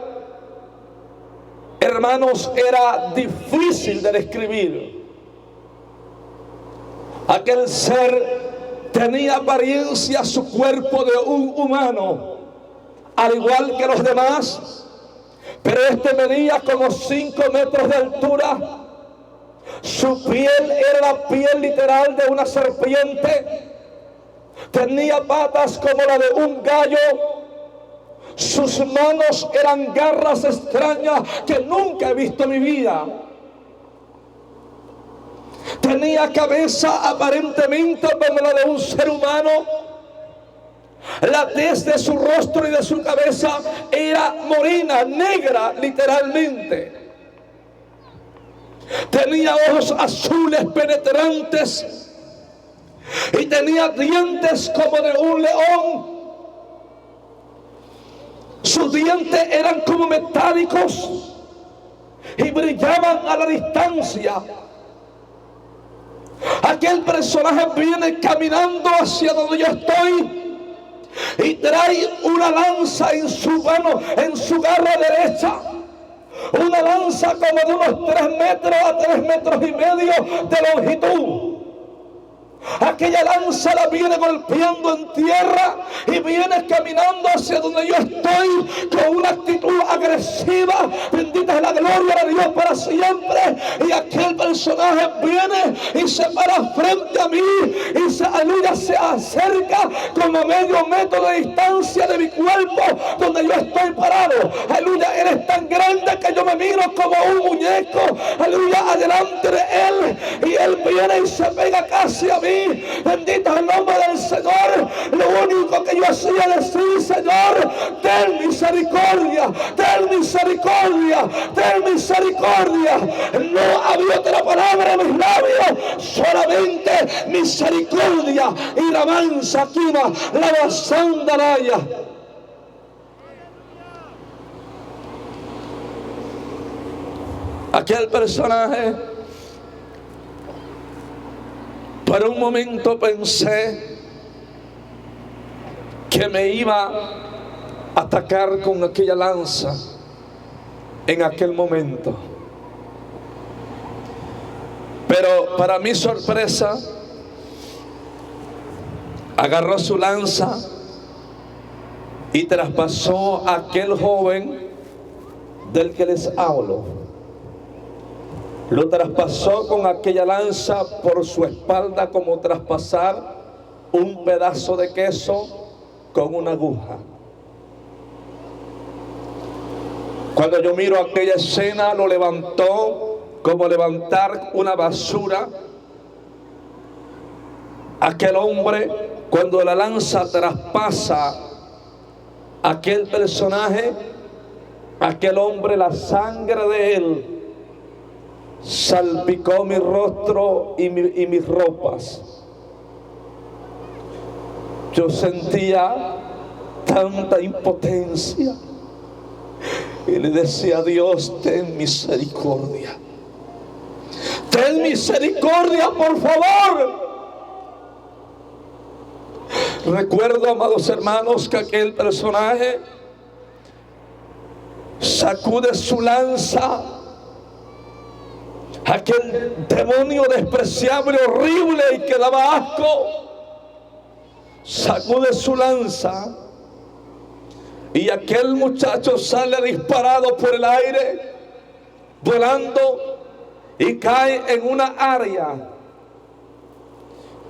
hermanos, era difícil de describir. Aquel ser tenía apariencia, su cuerpo, de un humano, al igual que los demás, pero este medía como 5 metros de altura. Su piel era la piel literal de una serpiente. Tenía patas como la de un gallo. Sus manos eran garras extrañas que nunca he visto en mi vida. Tenía cabeza aparentemente como la de un ser humano. La tez de su rostro y de su cabeza era morena, negra, literalmente. Tenía ojos azules penetrantes y tenía dientes como de un león. Sus dientes eran como metálicos y brillaban a la distancia. Aquel personaje viene caminando hacia donde yo estoy y trae una lanza en su mano, en su garra derecha. Una lanza como de unos 3 metros a 3 metros y medio de longitud. Aquella lanza la viene golpeando en tierra y viene caminando hacia donde yo estoy con una actitud agresiva. Bendita es la gloria de Dios para siempre. Y aquel personaje viene y se para frente a mí y se acerca como a medio metro de distancia de mi cuerpo donde yo estoy parado. Aleluya, él es tan grande que yo me miro como un muñeco. Aleluya, adelante de él, y él viene y se pega casi a mí. Bendito el nombre del Señor. Lo único que yo hacía es decir: Señor, ten misericordia, ten misericordia, ten misericordia. No había otra palabra en mis labios, solamente misericordia. Y la mansa quima, la basandalaya. Aquel personaje, por un momento pensé que me iba a atacar con aquella lanza en aquel momento. Pero para mi sorpresa, agarró su lanza y traspasó a aquel joven del que les hablo. Lo traspasó con aquella lanza por su espalda como traspasar un pedazo de queso con una aguja. Cuando yo miro aquella escena, lo levantó como levantar una basura. Aquel hombre, cuando la lanza traspasa a aquel personaje, aquel hombre, la sangre de él salpicó mi rostro y mis ropas. Yo sentía tanta impotencia y le decía a Dios: ten misericordia, ten misericordia, por favor. Recuerdo, amados hermanos, que aquel personaje sacude su lanza, aquel demonio despreciable, horrible y que daba asco, sacude su lanza y aquel muchacho sale disparado por el aire, volando, y cae en una área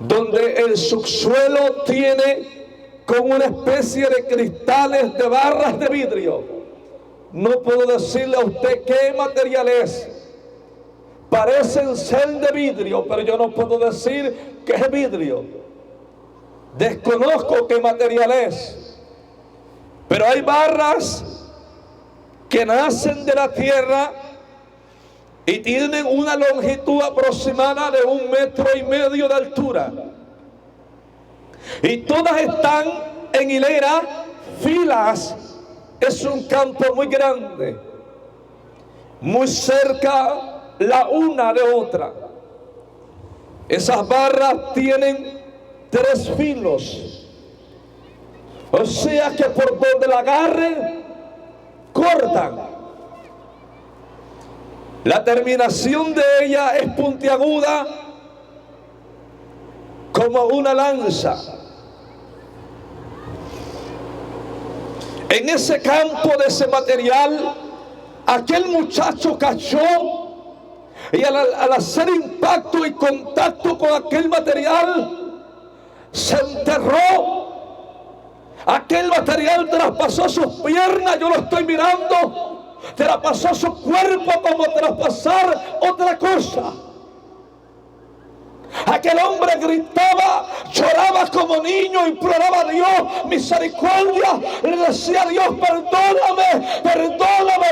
donde el subsuelo tiene como una especie de cristales, de barras de vidrio. No puedo decirle a usted qué material es. Parecen ser de vidrio, pero yo no puedo decir que es vidrio. Desconozco qué material es. Pero hay barras que nacen de la tierra y tienen una longitud aproximada de 1,5 metros de altura. Y todas están en hilera, filas. Es un campo muy grande, muy cerca la una de otra. Esas barras tienen 3 filos. O sea que por donde la agarren, cortan. La terminación de ella es puntiaguda como una lanza. En ese campo de ese material, aquel muchacho cayó y al hacer impacto y contacto con aquel material, se enterró. Aquel material traspasó sus piernas, yo lo estoy mirando. Traspasó su cuerpo como traspasar otra cosa. Aquel hombre gritaba, lloraba como niño, imploraba a Dios misericordia. Le decía a Dios, perdóname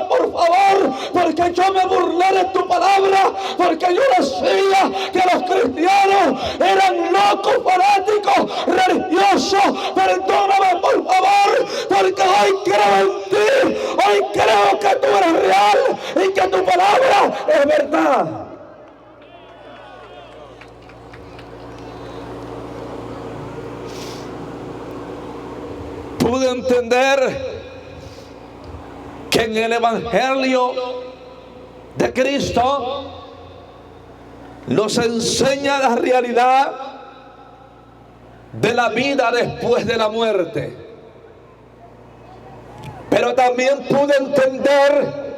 por favor, porque yo me burlé de tu palabra, porque yo decía que los cristianos eran locos, fanáticos, religiosos. Perdóname por favor, porque hoy creo en ti, hoy creo que tú eres real y que tu palabra es verdad. Pude entender que en el Evangelio de Cristo nos enseña la realidad de la vida después de la muerte. Pero también pude entender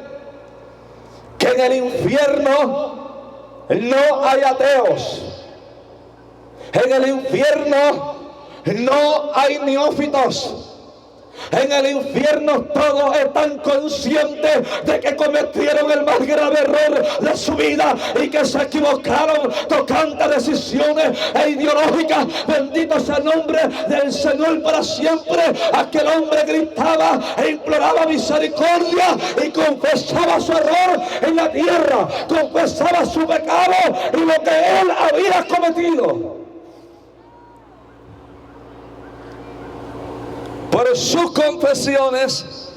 que en el infierno no hay ateos. En el infierno no hay neófitos. En el infierno todos están conscientes de que cometieron el más grave error de su vida y que se equivocaron tocante decisiones ideológicas. Bendito sea el nombre del Señor para siempre. Aquel hombre gritaba e imploraba misericordia y confesaba su error en la tierra, confesaba su pecado y lo que él había cometido. Por sus confesiones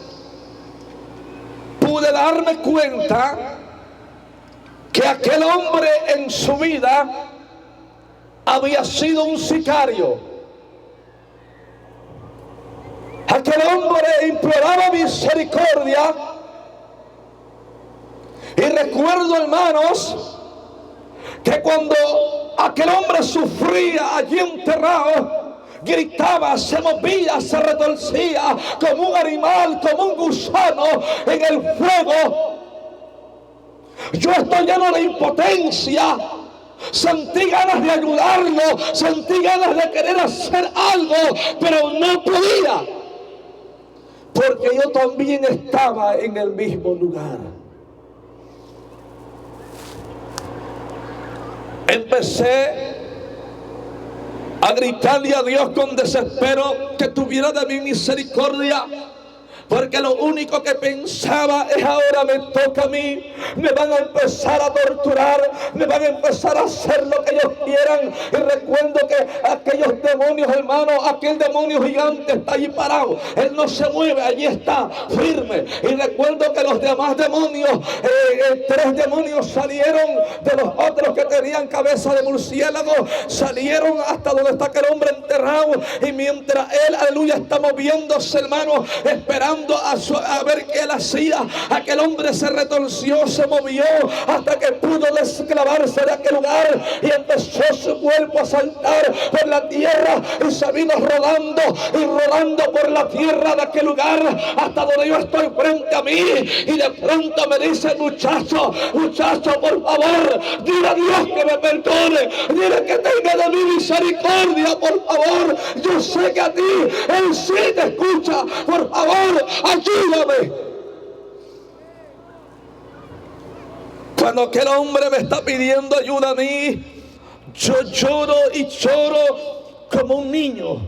pude darme cuenta que aquel hombre en su vida había sido un sicario. Aquel hombre imploraba misericordia. Y recuerdo, hermanos, que cuando aquel hombre sufría allí enterrado, gritaba, se movía, se retorcía como un animal, como un gusano en el fuego. Yo estoy lleno de impotencia. Sentí ganas de ayudarlo, sentí ganas de querer hacer algo, pero no podía, porque yo también estaba en el mismo lugar. Empecé a gritarle a Dios con desespero que tuviera de mí misericordia, porque lo único que pensaba es: ahora me toca a mí, me van a empezar a torturar, me van a empezar a hacer lo que ellos quieran. Y recuerdo que aquellos demonios, hermano, aquel demonio gigante está allí parado, él no se mueve, allí está firme. Y recuerdo que los demás demonios, 3 demonios salieron de los otros que tenían cabeza de murciélago, salieron hasta donde está aquel hombre enterrado. Y mientras él, aleluya, está moviéndose, hermano, esperando a ver qué él hacía, aquel hombre se retorció, se movió hasta que pudo desclavarse de aquel lugar, y empezó su cuerpo a saltar por la tierra, y se vino rodando y rodando por la tierra de aquel lugar hasta donde yo estoy frente a mí. Y de pronto me dice: muchacho, por favor, dile a Dios que me perdone, dile que tenga de mí misericordia, por favor. Yo sé que a ti Él sí te escucha, por favor, ayúdame. Cuando aquel hombre me está pidiendo ayuda a mí, yo lloro y lloro como un niño.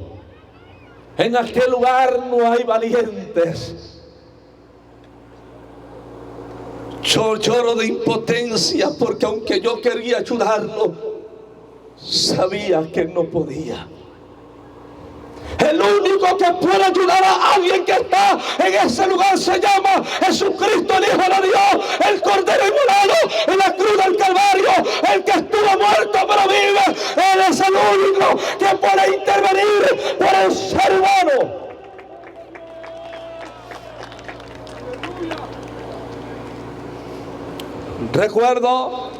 En aquel lugar no hay valientes. Yo lloro de impotencia, porque aunque yo quería ayudarlo, sabía que no podía. El único que puede ayudar a alguien que está en ese lugar se llama Jesucristo, el Hijo de Dios, el Cordero inmolado en la cruz del Calvario, el que estuvo muerto pero vive. Él es el único que puede intervenir por el ser humano. Recuerdo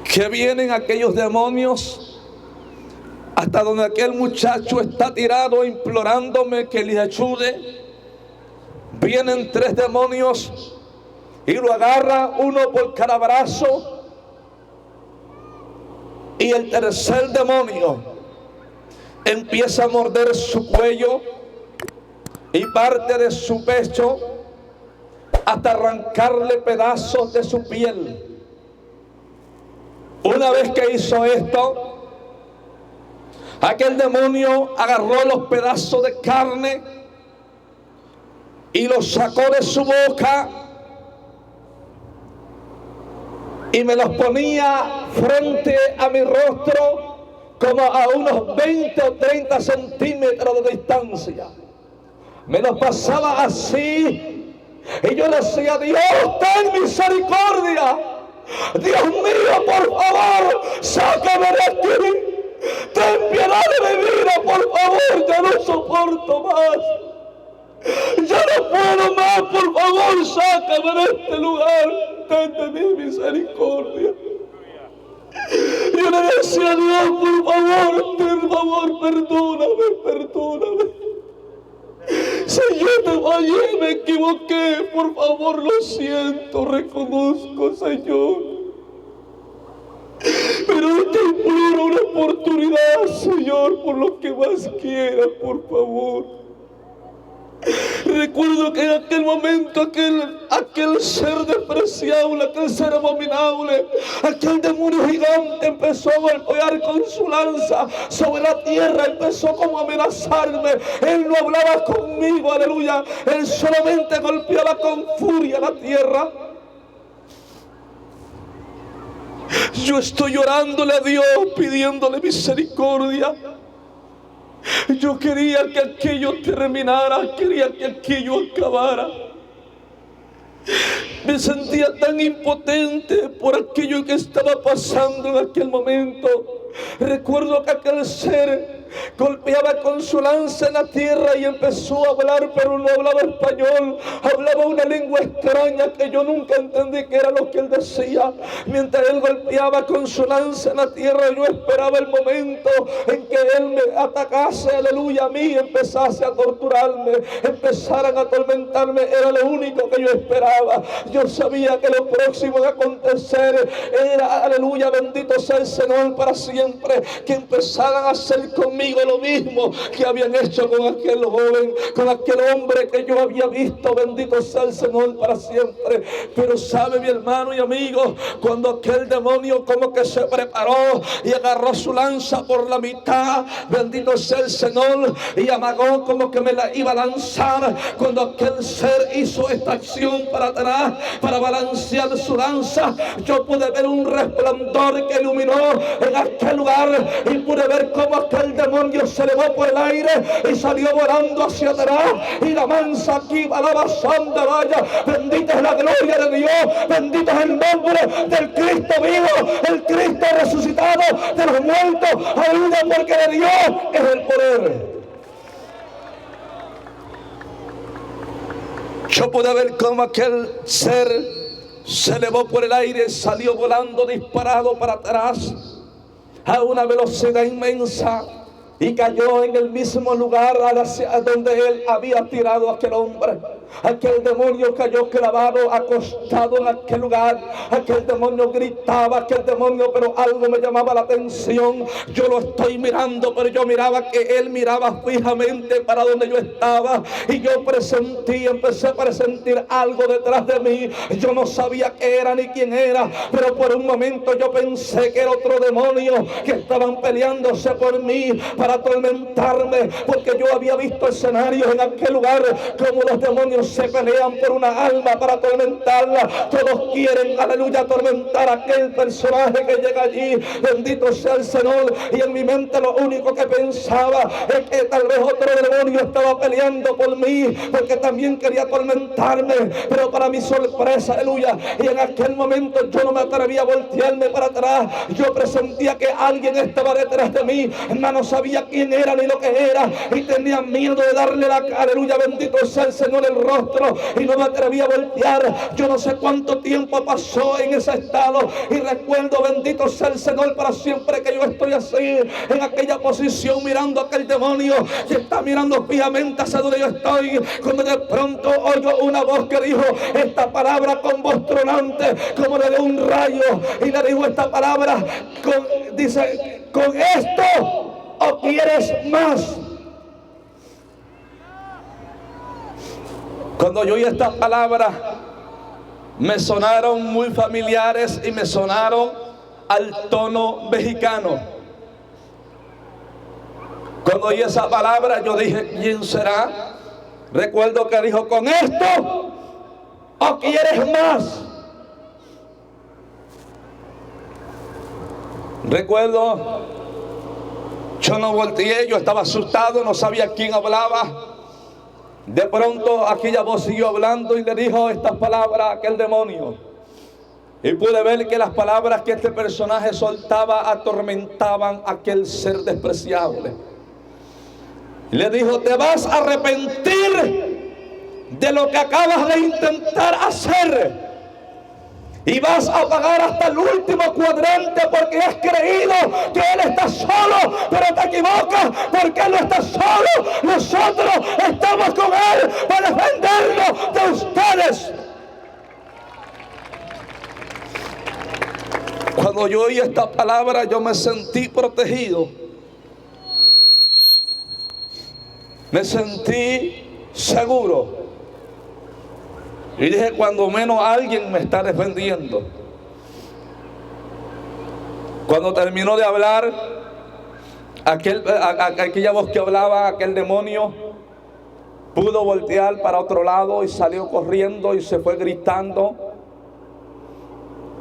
que vienen aquellos demonios hasta donde aquel muchacho está tirado implorándome que le ayude. Vienen 3 demonios y lo agarra uno por cada brazo, y el tercer demonio empieza a morder su cuello y parte de su pecho hasta arrancarle pedazos de su piel. Una vez que hizo esto, aquel demonio agarró los pedazos de carne y los sacó de su boca y me los ponía frente a mi rostro, como a unos 20 o 30 centímetros de distancia. Me los pasaba así y yo decía: Dios, ten misericordia. Dios mío, por favor, sácame de aquí. Ten piedad de mi vida, por favor, ya no soporto más. Ya no puedo más, por favor, sácame de este lugar. Ten de mí misericordia. Yo le decía a Dios: por favor, perdóname. Si yo te fallé, me equivoqué, por favor, lo siento, reconozco, Señor. Pero te imploro una oportunidad, Señor, por lo que más quieras, por favor. Recuerdo que en aquel momento aquel ser despreciable, aquel ser abominable, aquel demonio gigante empezó a golpear con su lanza sobre la tierra, empezó como a amenazarme. Él no hablaba conmigo, aleluya, él solamente golpeaba con furia la tierra. Yo estoy orándole a Dios, pidiéndole misericordia. Yo quería que aquello terminara, quería que aquello acabara. Me sentía tan impotente por aquello que estaba pasando en aquel momento. Recuerdo que aquel ser golpeaba con su lanza en la tierra y empezó a hablar, pero no hablaba español, hablaba una lengua extraña que yo nunca entendí qué era lo que él decía. Mientras él golpeaba con su lanza en la tierra, yo esperaba el momento en que él me atacase, aleluya, a mí, y empezase a torturarme, empezaran a atormentarme. Era lo único que yo esperaba. Yo sabía que lo próximo a acontecer era, aleluya, bendito sea el Señor para siempre, que empezaran a hacer conmigo conmigo lo mismo que habían hecho con aquel joven, con aquel hombre que yo había visto. Bendito sea el Señor para siempre. Pero sabe, mi hermano y amigo, cuando aquel demonio como que se preparó y agarró su lanza por la mitad, bendito sea el Señor, y amagó como que me la iba a lanzar, cuando aquel ser hizo esta acción para atrás, para balancear su lanza, yo pude ver un resplandor que iluminó en aquel lugar, y pude ver cómo aquel demonio se elevó por el aire y salió volando hacia atrás, y la mansa aquí va la basanda, vaya, bendita es la gloria de Dios, bendito es el nombre del Cristo vivo, el Cristo resucitado de los muertos, aleluya, porque de Dios es el poder. Yo pude ver cómo aquel ser se elevó por el aire, salió volando disparado para atrás a una velocidad inmensa y cayó en el mismo lugar hacia donde él había tirado a aquel hombre. Aquel demonio cayó clavado, acostado en aquel lugar. Aquel demonio gritaba, aquel demonio, pero algo me llamaba la atención. Yo lo estoy mirando, pero yo miraba que él miraba fijamente para donde yo estaba, y yo empecé a presentir algo detrás de mí. Yo no sabía qué era ni quién era, pero por un momento yo pensé que era otro demonio, que estaban peleándose por mí para atormentarme, porque yo había visto escenarios en aquel lugar como los demonios se pelean por una alma para atormentarla. Todos quieren, aleluya, atormentar a aquel personaje que llega allí. Bendito sea el Señor. Y en mi mente lo único que pensaba es que tal vez otro demonio estaba peleando por mí, porque también quería atormentarme. Pero para mi sorpresa, aleluya, y en aquel momento yo no me atrevía a voltearme para atrás. Yo presentía que alguien estaba detrás de mí. No sabía quién era ni lo que era, y tenía miedo de darle la cara, aleluya, bendito sea el Señor, el rostro, y no me atrevía a voltear. Yo no sé cuánto tiempo pasó en ese estado, y recuerdo, bendito sea el Señor para siempre, que yo estoy así, en aquella posición, mirando a aquel demonio que está mirando fijamente hacia donde yo estoy, cuando de pronto oigo una voz que dijo esta palabra con voz tronante, como la de un rayo, y le dijo esta palabra, dice, ¿con esto o quieres más? Cuando yo oí esta palabra, me sonaron muy familiares y me sonaron al tono mexicano. Cuando oí esa palabra, yo dije, ¿quién será? Recuerdo que dijo, ¿con esto o quieres más? Recuerdo, yo no volteé, yo estaba asustado, no sabía quién hablaba. De pronto aquella voz siguió hablando y le dijo estas palabras a aquel demonio. Y pude ver que las palabras que este personaje soltaba atormentaban a aquel ser despreciable. Y le dijo, te vas a arrepentir de lo que acabas de intentar hacer. Y vas a pagar hasta el último cuadrante, porque has creído que Él está solo, pero te equivocas, porque Él no está solo. Nosotros estamos con Él para defendernos de ustedes. Cuando yo oí esta palabra, yo me sentí protegido. Me sentí seguro. Y dije, cuando menos alguien me está defendiendo. Cuando terminó de hablar, aquella voz que hablaba, aquel demonio, pudo voltear para otro lado y salió corriendo y se fue gritando.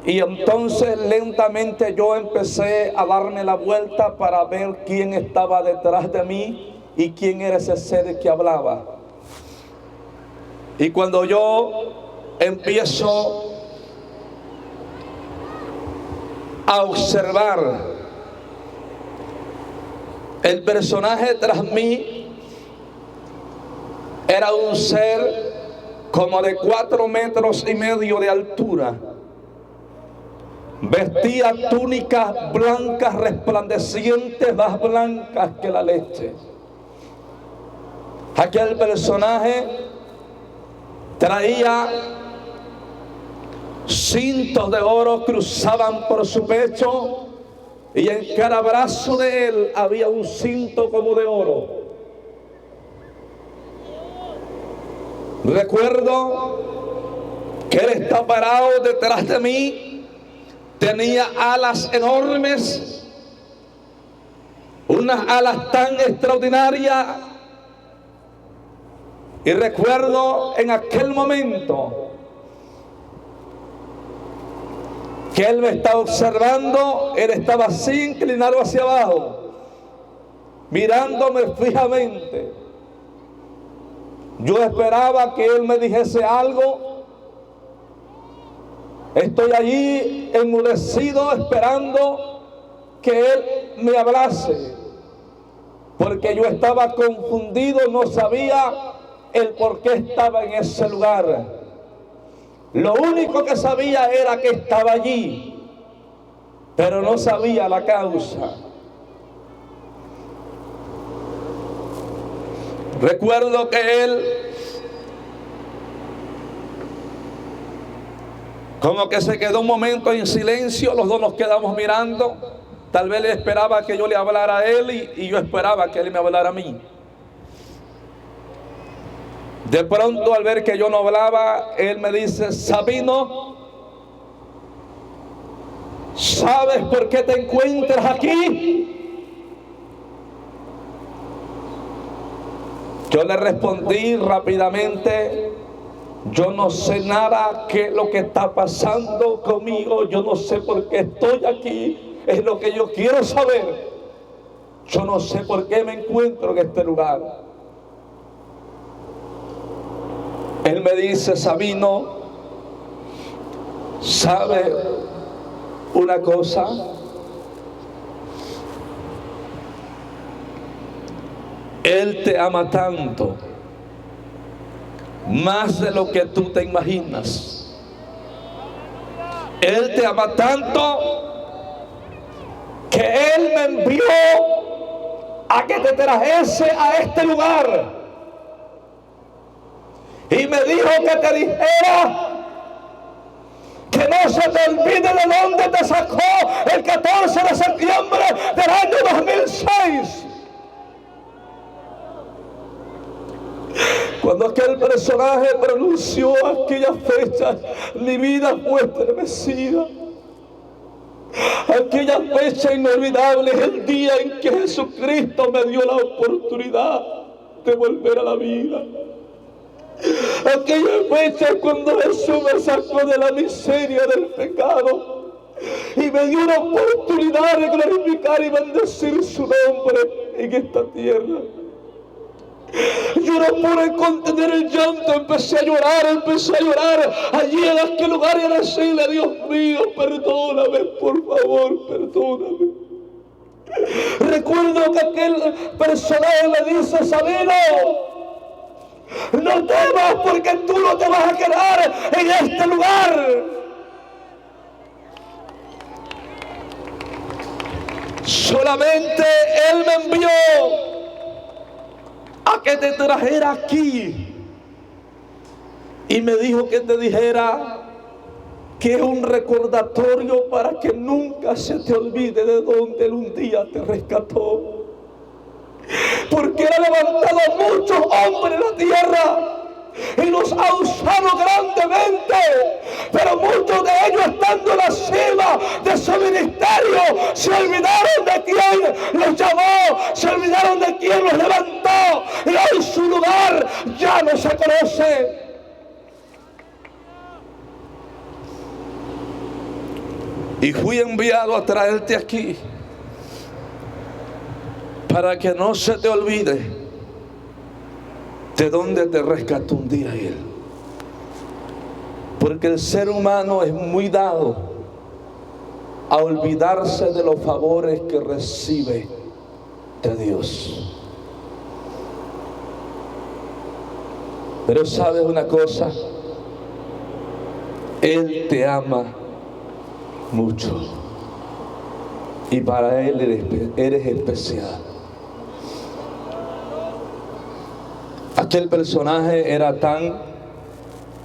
Y entonces lentamente yo empecé a darme la vuelta para ver quién estaba detrás de mí y quién era ese ser que hablaba. Y cuando yo empiezo a observar el personaje tras mí, era un ser como de 4,5 metros de altura. Vestía túnicas blancas resplandecientes, más blancas que la leche. Aquel personaje traía cintos de oro, cruzaban por su pecho, y en cada brazo de él había un cinto como de oro. Recuerdo que él está parado detrás de mí, tenía alas enormes, unas alas tan extraordinarias. Y recuerdo en aquel momento que él me estaba observando. Él estaba así inclinado hacia abajo, mirándome fijamente. Yo esperaba que él me dijese algo. Estoy allí enmudecido esperando que él me hablase, porque yo estaba confundido, no sabía el por qué estaba en ese lugar. Lo único que sabía era que estaba allí, pero no sabía la causa. Recuerdo que él como que se quedó un momento en silencio. Los dos nos quedamos mirando. Tal vez él esperaba que yo le hablara a él y yo esperaba que él me hablara a mí. De pronto, al ver que yo no hablaba, él me dice: Sabino, ¿sabes por qué te encuentras aquí? Yo le respondí rápidamente: yo no sé nada qué es lo que está pasando conmigo, yo no sé por qué estoy aquí, es lo que yo quiero saber. Yo no sé por qué me encuentro en este lugar. Él me dice: Sabino, ¿sabe una cosa? Él te ama tanto, más de lo que tú te imaginas. Él te ama tanto que Él me envió a que te trajese a este lugar. Y me dijo que te dijera que no se te olvide de dónde te sacó el 14 de septiembre del año 2006. Cuando aquel personaje pronunció aquella fecha, mi vida fue estremecida. Aquella fecha inolvidable es el día en que Jesucristo me dio la oportunidad de volver a la vida. Aquella fecha es cuando Jesús me sacó de la miseria del pecado y me dio una oportunidad de glorificar y bendecir su nombre en esta tierra. Yo no pude contener el llanto, empecé a llorar allí en aquel lugar y a decirle: Dios mío, perdóname, por favor, perdóname. Recuerdo que aquel personaje le dice: Sabino, no temas, porque tú no te vas a quedar en este lugar. Solamente Él me envió a que te trajera aquí y me dijo que te dijera que es un recordatorio para que nunca se te olvide de donde Él un día te rescató. Porque Él ha levantado a muchos hombres en la tierra y los ha usado grandemente, pero muchos de ellos, estando en la cima de su ministerio, se olvidaron de quién los llamó, se olvidaron de quién los levantó, y hoy su lugar ya no se conoce. Y fui enviado a traerte aquí para que no se te olvide de dónde te rescató un día Él. Porque el ser humano es muy dado a olvidarse de los favores que recibe de Dios. Pero ¿sabes una cosa? Él te ama mucho y para Él eres especial. Aquel personaje era tan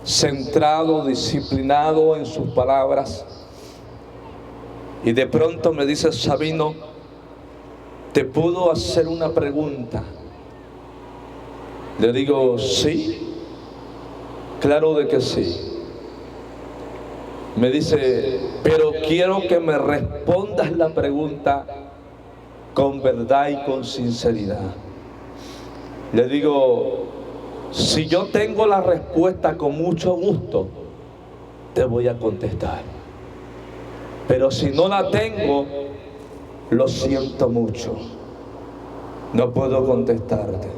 centrado, disciplinado en sus palabras, Y de pronto me dice: Sabino, ¿te puedo hacer una pregunta? Le digo: sí, claro de que sí. Me dice: pero quiero que me respondas la pregunta con verdad y con sinceridad. Le digo: si yo tengo la respuesta, con mucho gusto te voy a contestar. Pero si no la tengo, lo siento mucho, no puedo contestarte.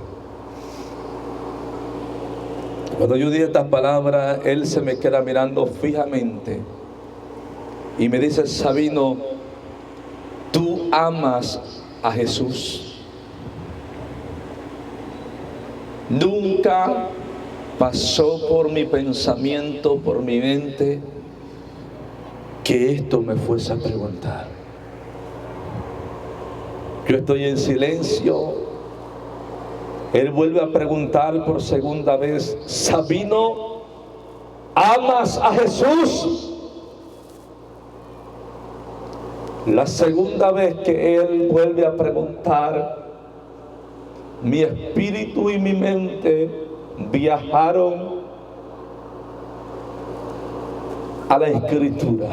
Cuando yo dije estas palabras, él se me queda mirando fijamente y me dice: Sabino, ¿tú amas a Jesús? Nunca pasó por mi pensamiento, por mi mente, que esto me fuese a preguntar. Yo estoy en silencio. Él vuelve a preguntar por segunda vez: Sabino, ¿amas a Jesús? La segunda vez que él vuelve a preguntar, mi espíritu y mi mente viajaron a la Escritura.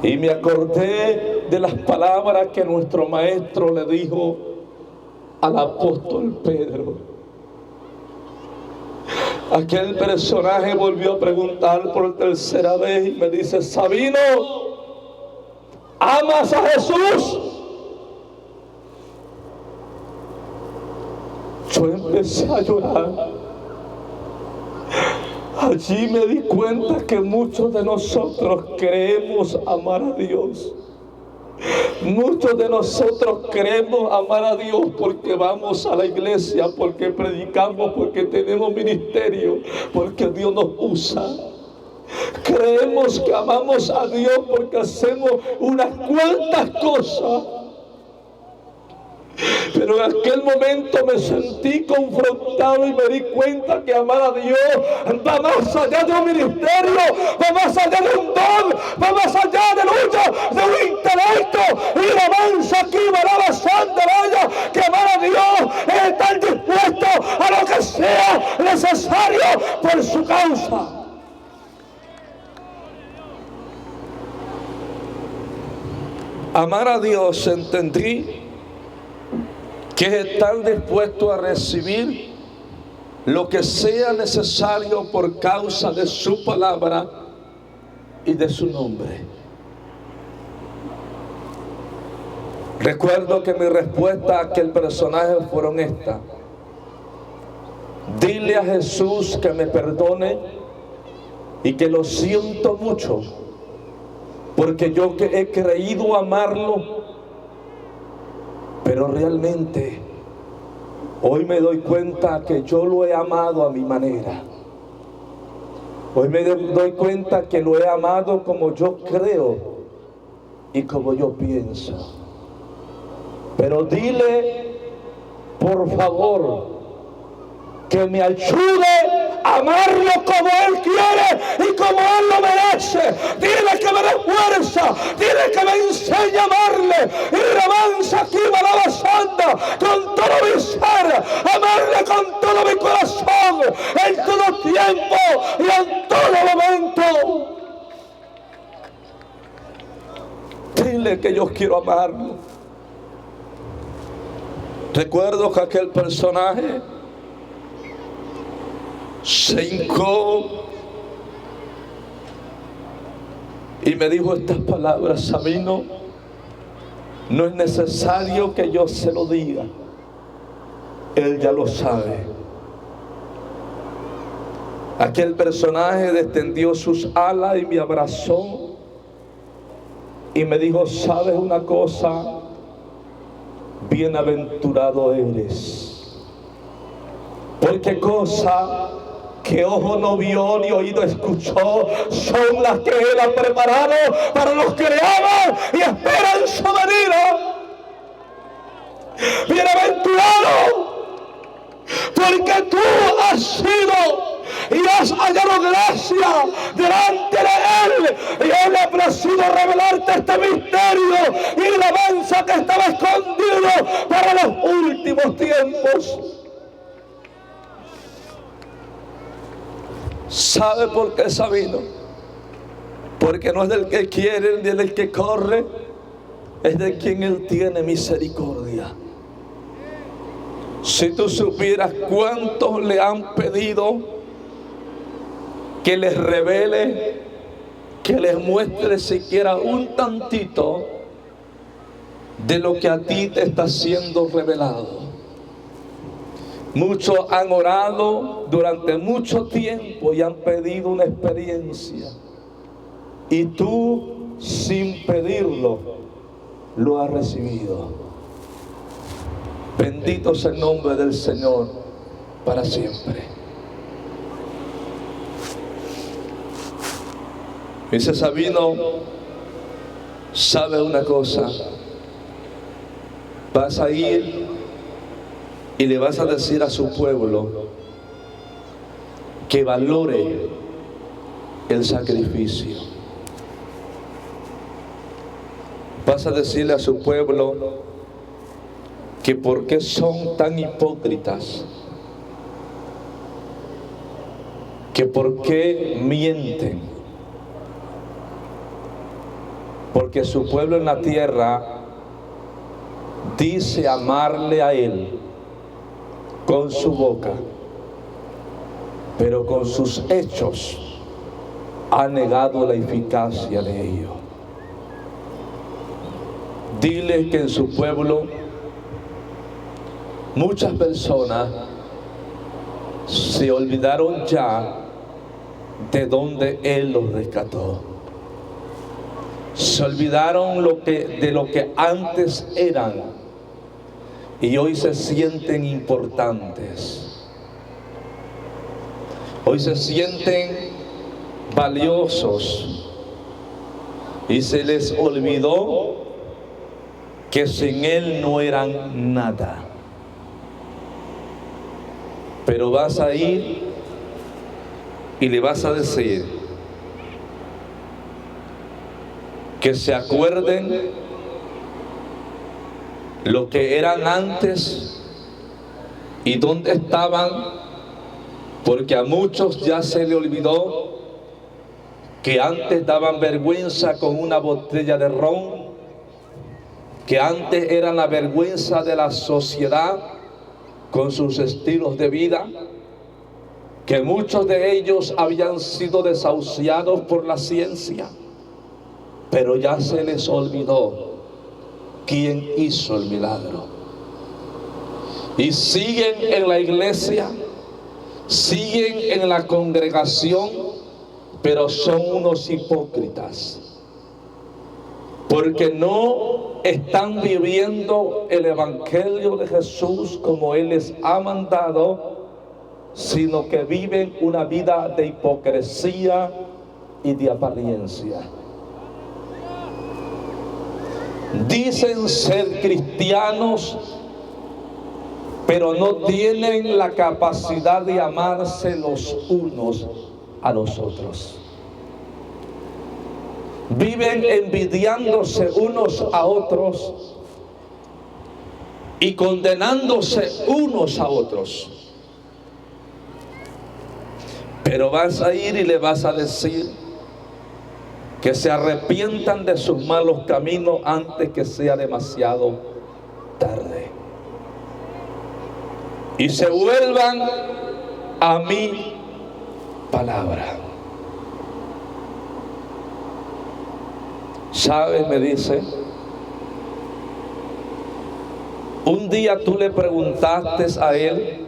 Y me acordé de las palabras que nuestro maestro le dijo al apóstol Pedro. Aquel personaje volvió a preguntar por tercera vez y me dice: Sabino, ¿amas a Jesús? Yo empecé a llorar. Allí me di cuenta que muchos de nosotros creemos amar a Dios. Muchos de nosotros queremos amar a Dios porque vamos a la iglesia, porque predicamos, porque tenemos ministerio, porque Dios nos usa. Creemos que amamos a Dios porque hacemos unas cuantas cosas. Pero en aquel momento me sentí confrontado y me di cuenta que amar a Dios va más allá de un ministerio, va más allá de un don, va más allá del uso de un intelecto. Y la avanza aquí, Baraba Santa, vaya, que amar a Dios es estar dispuesto a lo que sea necesario por su causa. Amar a Dios, entendí que es estar dispuesto a recibir lo que sea necesario por causa de su palabra y de su nombre. Recuerdo que mi respuesta a aquel personaje fueron estas: dile a Jesús que me perdone y que lo siento mucho, porque yo que he creído amarlo, pero realmente hoy me doy cuenta que yo lo he amado a mi manera. Hoy me doy cuenta que lo he amado como yo creo y como yo pienso. Pero dile, por favor, que me ayude a amarlo como Él quiere y como Él lo merece. Dile que me dé fuerza, dile que me enseñe a amarle. Y revanza aquí, Baraba Santa, con todo mi ser, amarle con todo mi corazón, en todo tiempo y en todo momento. Dile que yo quiero amarlo. Recuerdo que aquel personaje se hincó y me dijo estas palabras: Sabino, no es necesario que yo se lo diga, Él ya lo sabe. Aquel personaje extendió sus alas y me abrazó y me dijo: ¿sabes una cosa? Bienaventurado eres, porque cosa que ojo no vio ni oído escuchó son las que Él ha preparado para los que le aman y esperan su venida. Bienaventurado, porque tú has sido y has hallado gracia delante de Él. Y Él ha placido revelarte este misterio y la alabanza que estaba escondido para los últimos tiempos. ¿Sabe por qué Sabino? Porque no es del que quiere ni del que corre, es de quien Él tiene misericordia. Si tú supieras cuántos le han pedido que les revele, que les muestre siquiera un tantito de lo que a ti te está siendo revelado. Muchos han orado durante mucho tiempo y han pedido una experiencia, y tú, sin pedirlo, lo has recibido. Bendito sea el nombre del Señor para siempre. Dice Sabino, sabe una cosa, vas a ir y le vas a decir a su pueblo que valore el sacrificio. Vas a decirle a su pueblo que por qué son tan hipócritas, que por qué mienten, porque su pueblo en la tierra dice amarle a Él con su boca, pero con sus hechos ha negado la eficacia de ello. Dile que en su pueblo muchas personas se olvidaron ya de donde Él los rescató. Se olvidaron de lo que antes eran, y hoy se sienten importantes. Hoy se sienten valiosos, y se les olvidó que sin Él no eran nada. Pero vas a ir y le vas a decir que se acuerden lo que eran antes y dónde estaban, porque a muchos ya se le olvidó que antes daban vergüenza con una botella de ron, que antes eran la vergüenza de la sociedad con sus estilos de vida, que muchos de ellos habían sido desahuciados por la ciencia, pero ya se les olvidó quién hizo el milagro. Y siguen en la iglesia, siguen en la congregación, pero son unos hipócritas, porque no están viviendo el evangelio de Jesús como Él les ha mandado, sino que viven una vida de hipocresía y de apariencia. Dicen ser cristianos, pero no tienen la capacidad de amarse los unos a los otros. Viven envidiándose unos a otros y condenándose unos a otros. Pero vas a ir y le vas a decir que se arrepientan de sus malos caminos antes que sea demasiado tarde, y se vuelvan a mi palabra. ¿Sabes? Me dice, un día tú le preguntaste a Él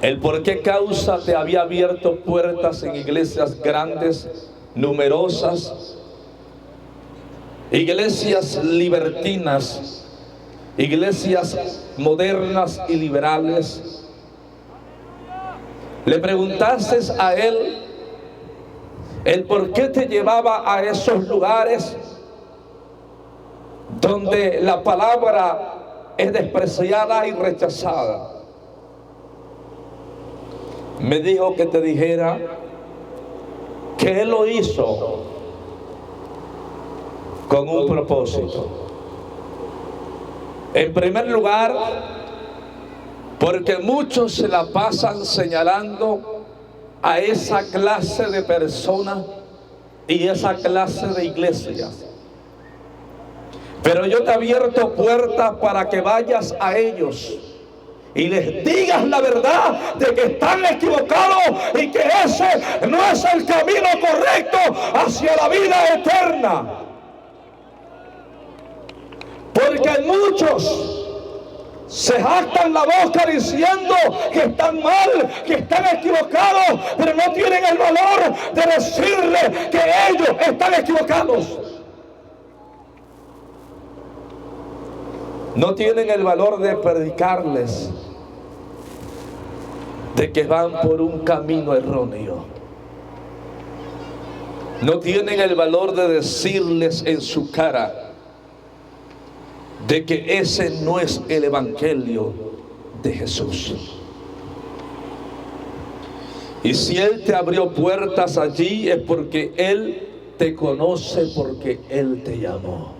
el por qué causa te había abierto puertas en iglesias grandes, numerosas, iglesias libertinas, iglesias modernas y liberales. Le preguntaste a Él el por qué te llevaba a esos lugares donde la palabra es despreciada y rechazada. me dijo que te dijera que Él lo hizo con un propósito. En primer lugar, porque muchos se la pasan señalando a esa clase de personas y esa clase de iglesias. Pero yo te he abierto puertas para que vayas a ellos y les digas la verdad de que están equivocados y que ese no es el camino correcto hacia la vida eterna. Porque muchos se jactan la boca diciendo que están mal, que están equivocados, pero no tienen el valor de decirle que ellos están equivocados. No tienen el valor de predicarles de que van por un camino erróneo. No tienen el valor de decirles en su cara de que ese no es el evangelio de Jesús. Y si Él te abrió puertas allí es porque Él te conoce, porque Él te llamó.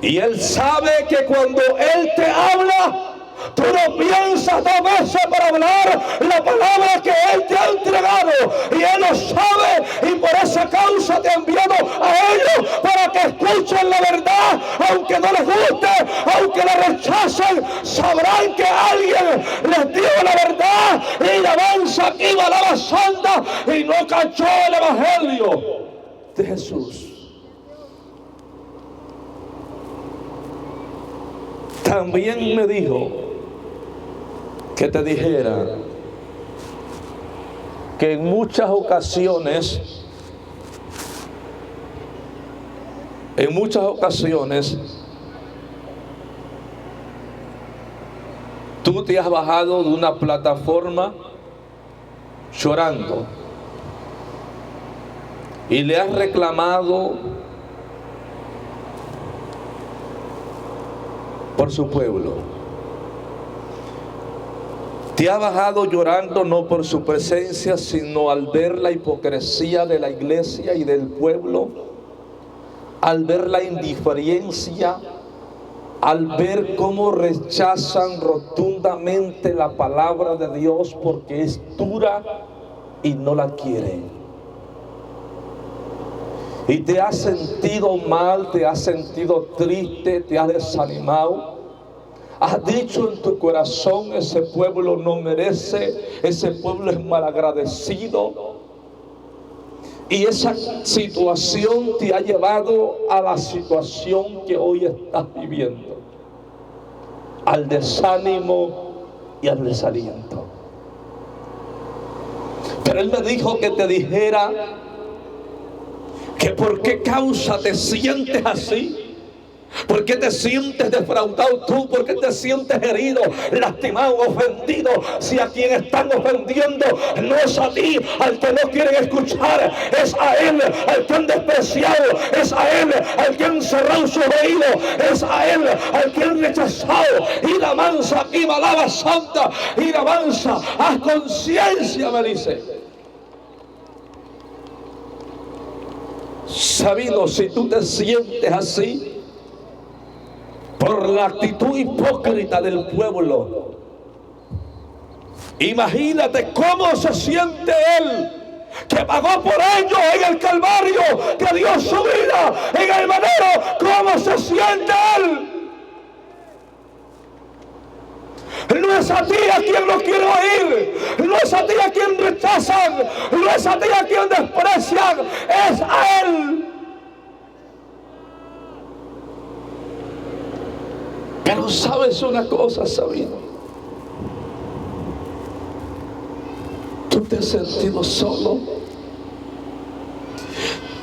Y Él sabe que cuando Él te habla, tú no piensas dos veces para hablar la palabra que Él te ha entregado. Y Él lo sabe, y por esa causa te ha enviado a ellos para que escuchen la verdad. Aunque no les guste, aunque la rechacen, sabrán que alguien les dio la verdad. Y la avanza que iba a la santa y no cachó el evangelio de Jesús. También me dijo que te dijera que en muchas ocasiones tú te has bajado de una plataforma llorando y le has reclamado por su pueblo. Te ha bajado llorando no por su presencia, sino al ver la hipocresía de la iglesia y del pueblo, al ver la indiferencia, al ver cómo rechazan rotundamente la palabra de Dios porque es dura y no la quieren. Y te has sentido mal, te has sentido triste, te has desanimado. Has dicho en tu corazón, ese pueblo no merece, ese pueblo es malagradecido. Y esa situación te ha llevado a la situación que hoy estás viviendo, al desánimo y al desaliento. Pero Él me dijo que te dijera que por qué causa te sientes así. ¿Por qué te sientes defraudado tú? ¿Por qué te sientes herido, lastimado, ofendido? Si a quien están ofendiendo no es a ti, al que no quieren escuchar, es a Él al que han despreciado, es a Él al que han cerrado sus oídos, es a Él al que han rechazado. Y la mansa, y balaba santa, y la mansa, haz conciencia, me dice. Sabido, si tú te sientes así por la actitud hipócrita del pueblo, imagínate cómo se siente Él, que pagó por ellos en el Calvario, que dio su vida en el madero. ¿Cómo se siente Él? No es a ti a quien no quiero oír, no es a ti a quien rechazan, no es a ti a quien desprecian, es a Él. Pero sabes una cosa, Sabino, tú te has sentido solo,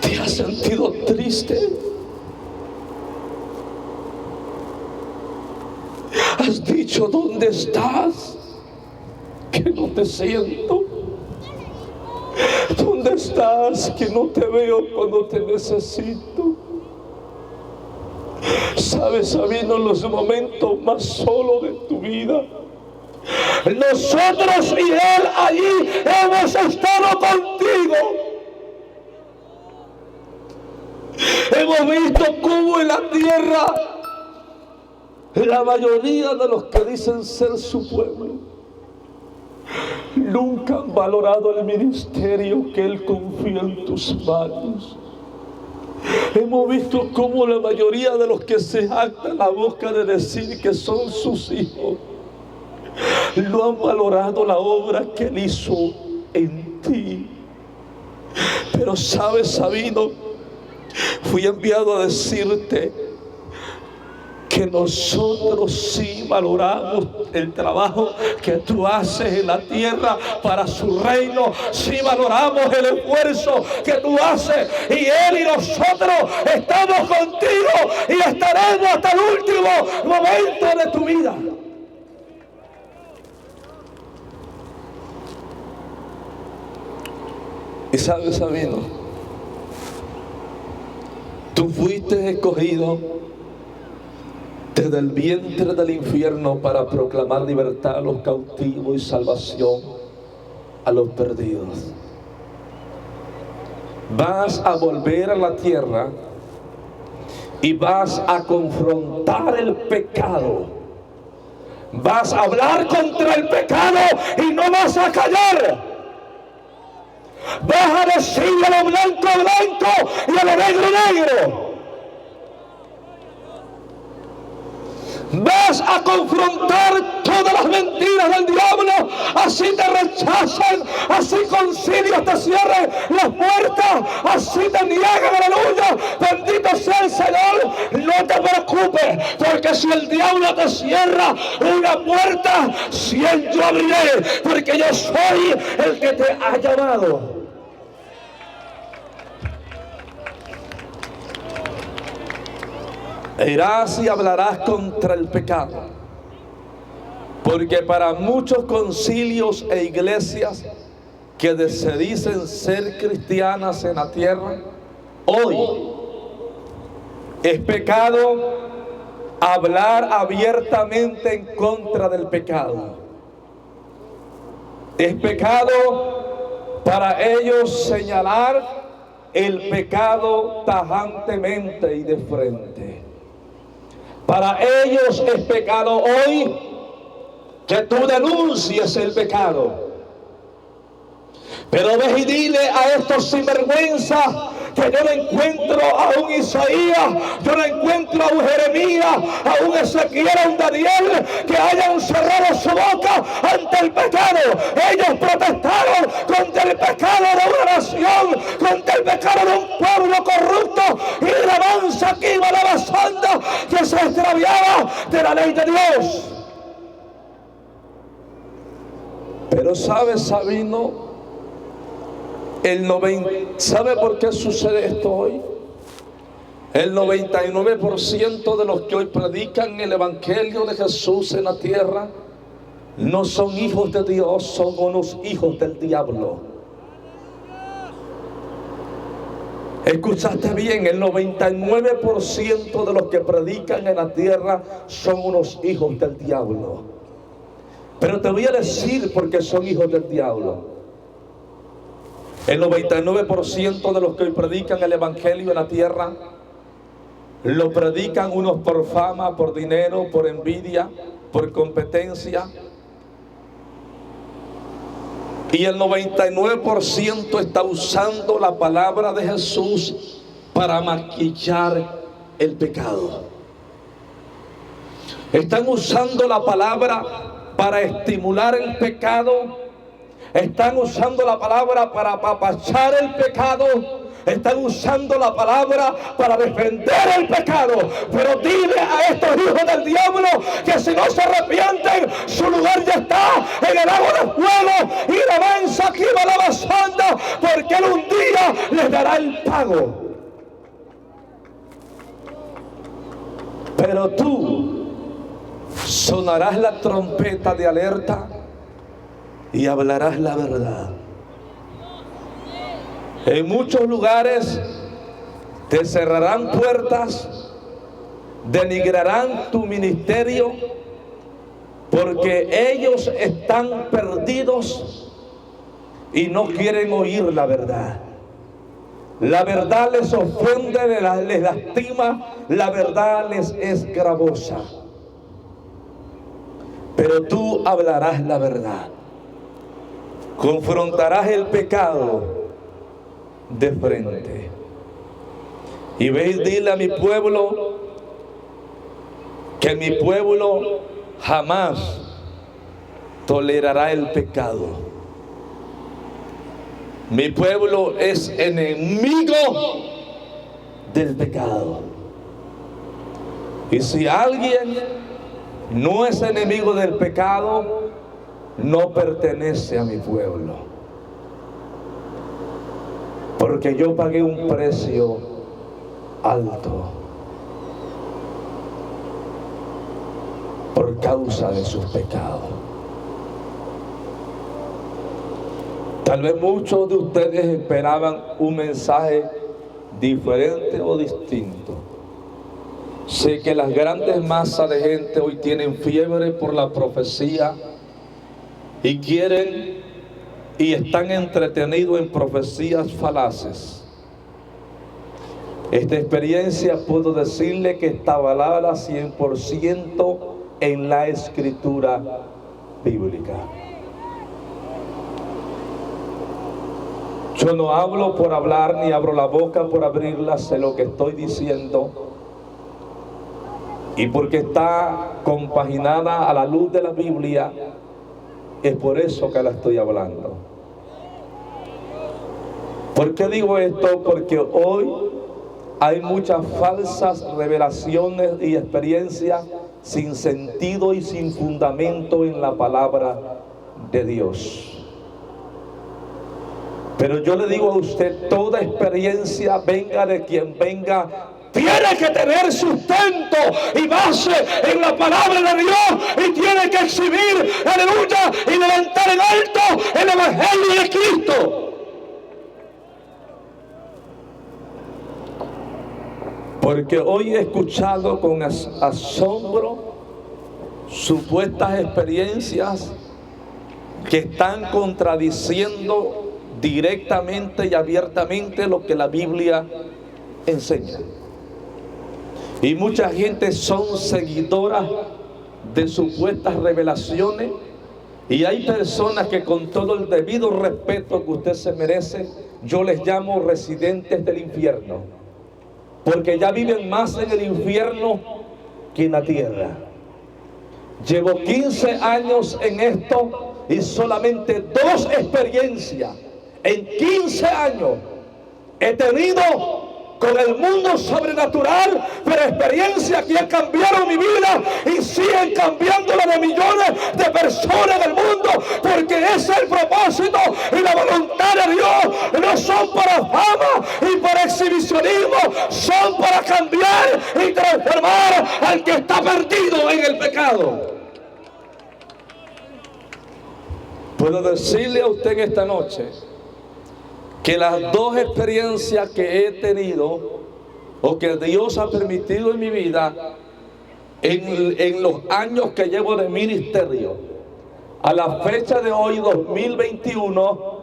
te has sentido triste, has dicho, ¿dónde estás? Que no te siento. ¿Dónde estás? Que no te veo cuando te necesito. Sabes, Sabino, los momentos más solos de tu vida, Nosotros y Él allí hemos estado contigo. Hemos visto cómo en la tierra la mayoría de los que dicen ser su pueblo nunca han valorado el ministerio que Él confió en tus manos. Hemos visto cómo la mayoría de los que se jactan la boca de decir que son sus hijos no han valorado la obra que Él hizo en ti. Pero sabes, Sabino, fui enviado a decirte que nosotros sí valoramos el trabajo que tú haces en la tierra para su reino. Sí valoramos el esfuerzo que tú haces, y Él y nosotros estamos contigo y estaremos hasta el último momento de tu vida. Y sabes, Sabino, tú fuiste escogido desde el vientre del infierno para proclamar libertad a los cautivos y salvación a los perdidos. Vas a volver a la tierra y vas a confrontar el pecado. Vas a hablar contra el pecado y no vas a callar. Vas a decirle a lo blanco blanco y a lo negro negro. Vas a confrontar todas las mentiras del diablo. Así te rechazan, así concilios te cierren las puertas, así te niegan, aleluya. Bendito sea el Señor. No te preocupes, porque si el diablo te cierra una puerta, 100 yo abriré, porque yo soy el que te ha llamado. Irás y hablarás contra el pecado, porque para muchos concilios e iglesias que se dicen ser cristianas en la tierra, hoy es pecado hablar abiertamente en contra del pecado. Es pecado para ellos señalar el pecado tajantemente y de frente. Para ellos es pecado hoy que tú denuncies el pecado. Pero ve y dile a estos sinvergüenzas que yo no encuentro a un Isaías, yo no encuentro a un Jeremías, a un Ezequiel, a un Daniel, que hayan cerrado su boca ante el pecado. Ellos protestaron contra el pecado de una nación, contra el pecado de un pueblo corrupto, y la mansa que iba a la basanda, que se extraviaba de la ley de Dios. Pero ¿sabes, Sabino? ¿Sabe por qué sucede esto hoy? El 99% de los que hoy predican el evangelio de Jesús en la tierra no son hijos de Dios, son unos hijos del diablo. Escuchaste bien, el 99% de los que predican en la tierra son unos hijos del diablo. Pero te voy a decir por qué son hijos del diablo. El 99% de los que hoy predican el evangelio en la tierra lo predican unos por fama, por dinero, por envidia, por competencia. Y el 99% está usando la palabra de Jesús para maquillar el pecado. Están usando la palabra para estimular el pecado. Están usando la palabra para apapachar el pecado. Están usando la palabra para defender el pecado. Pero dile a estos hijos del diablo que si no se arrepienten, su lugar ya está en el lago de fuego, y la mansa que iba a la basanda, porque Él un día les dará el pago. Pero tú sonarás la trompeta de alerta y hablarás la verdad. En muchos lugares te cerrarán puertas, denigrarán tu ministerio, porque ellos están perdidos y no quieren oír la verdad. La verdad les ofende, les lastima, la verdad les es gravosa. Pero tú hablarás la verdad, confrontarás el pecado de frente. Y ve y dile a mi pueblo que mi pueblo jamás tolerará el pecado. Mi pueblo es enemigo del pecado. Y si alguien no es enemigo del pecado, no pertenece a mi pueblo. Porque yo pagué un precio alto por causa de sus pecados. Tal vez muchos de ustedes esperaban un mensaje diferente o distinto. Sé que las grandes masas de gente hoy tienen fiebre por la profecía y quieren y están entretenidos en profecías falaces. Esta experiencia puedo decirle que está avalada 100% en la escritura bíblica. Yo no hablo por hablar ni abro la boca por abrirla, sé lo que estoy diciendo. Y porque está compaginada a la luz de la Biblia, es por eso que la estoy hablando. ¿Por qué digo esto? Porque hoy hay muchas falsas revelaciones y experiencias sin sentido y sin fundamento en la palabra de Dios. Pero yo le digo a usted, toda experiencia, venga de quien venga, tiene que tener sustento y base en la palabra de Dios, y tiene que exhibir, aleluya, y levantar en alto el evangelio de Cristo. Porque hoy he escuchado con asombro supuestas experiencias que están contradiciendo directamente y abiertamente lo que la Biblia enseña. Y mucha gente son seguidoras de supuestas revelaciones, y hay personas que, con todo el debido respeto que usted se merece, yo les llamo residentes del infierno, porque ya viven más en el infierno que en la tierra. Llevo 15 años en esto y solamente 2 experiencias en 15 años he tenido con el mundo sobrenatural, pero experiencias que han cambiado mi vida y siguen cambiando la de millones de personas del mundo, porque ese es el propósito y la voluntad de Dios. No son para fama y para exhibicionismo, son para cambiar y transformar al que está perdido en el pecado. Puedo decirle a usted en esta noche que las 2 experiencias que he tenido o que Dios ha permitido en mi vida en los años que llevo de ministerio a la fecha de hoy, 2021,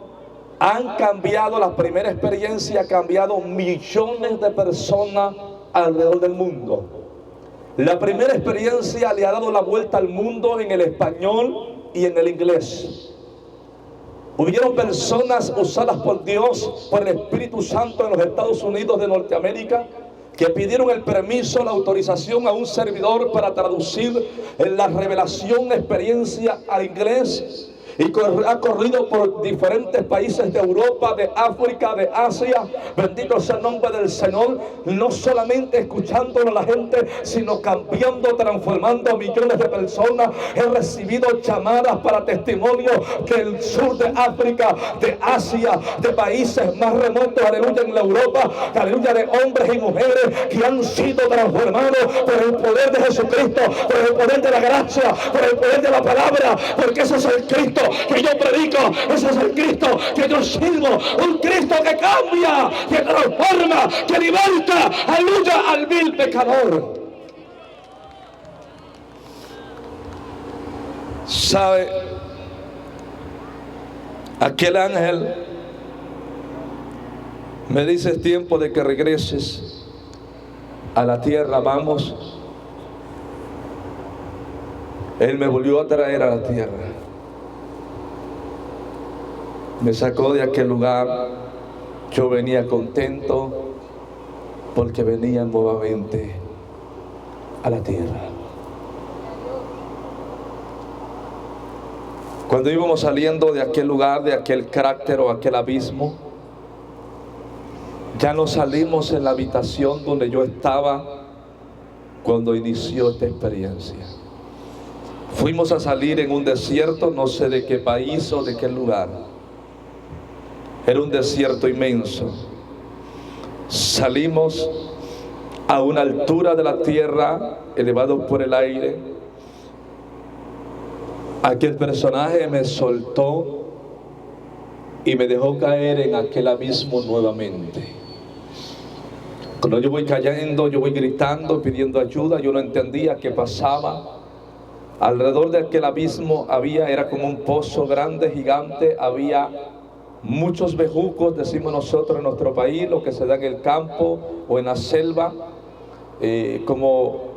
han cambiado. La primera experiencia ha cambiado millones de personas alrededor del mundo. La primera experiencia le ha dado la vuelta al mundo en el español y en el inglés. Hubieron personas usadas por Dios, por el Espíritu Santo en los Estados Unidos de Norteamérica, que pidieron el permiso, la autorización a un servidor para traducir la revelación, experiencia al inglés. Y ha corrido por diferentes países de Europa, de África, de Asia. Bendito sea el nombre del Señor. No solamente escuchándolo a la gente, sino cambiando, transformando a millones de personas. He recibido llamadas para testimonio que el sur de África, de Asia, de países más remotos, aleluya, en la Europa, aleluya, de hombres y mujeres que han sido transformados por el poder de Jesucristo, por el poder de la gracia, por el poder de la palabra, porque ese es el Cristo que yo predico, ese es el Cristo que yo sirvo, un Cristo que cambia, que transforma, que liberta, aleluya, al vil pecador. ¿Sabe? Aquel ángel me dice: es tiempo de que regreses a la tierra, vamos. Él me volvió a traer a la tierra. Me sacó de aquel lugar. Yo venía contento porque venía nuevamente a la tierra. Cuando íbamos saliendo de aquel lugar, de aquel cráter o aquel abismo, ya no salimos en la habitación donde yo estaba cuando inició esta experiencia. Fuimos a salir en un desierto, no sé de qué país o de qué lugar. Era un desierto inmenso. Salimos a una altura de la tierra, elevados por el aire. Aquel personaje me soltó y me dejó caer en aquel abismo nuevamente. Cuando yo voy cayendo, yo voy gritando, pidiendo ayuda. Yo no entendía qué pasaba. Alrededor de aquel abismo era como un pozo grande, gigante. Había muchos bejucos, decimos nosotros en nuestro país, lo que se da en el campo o en la selva, como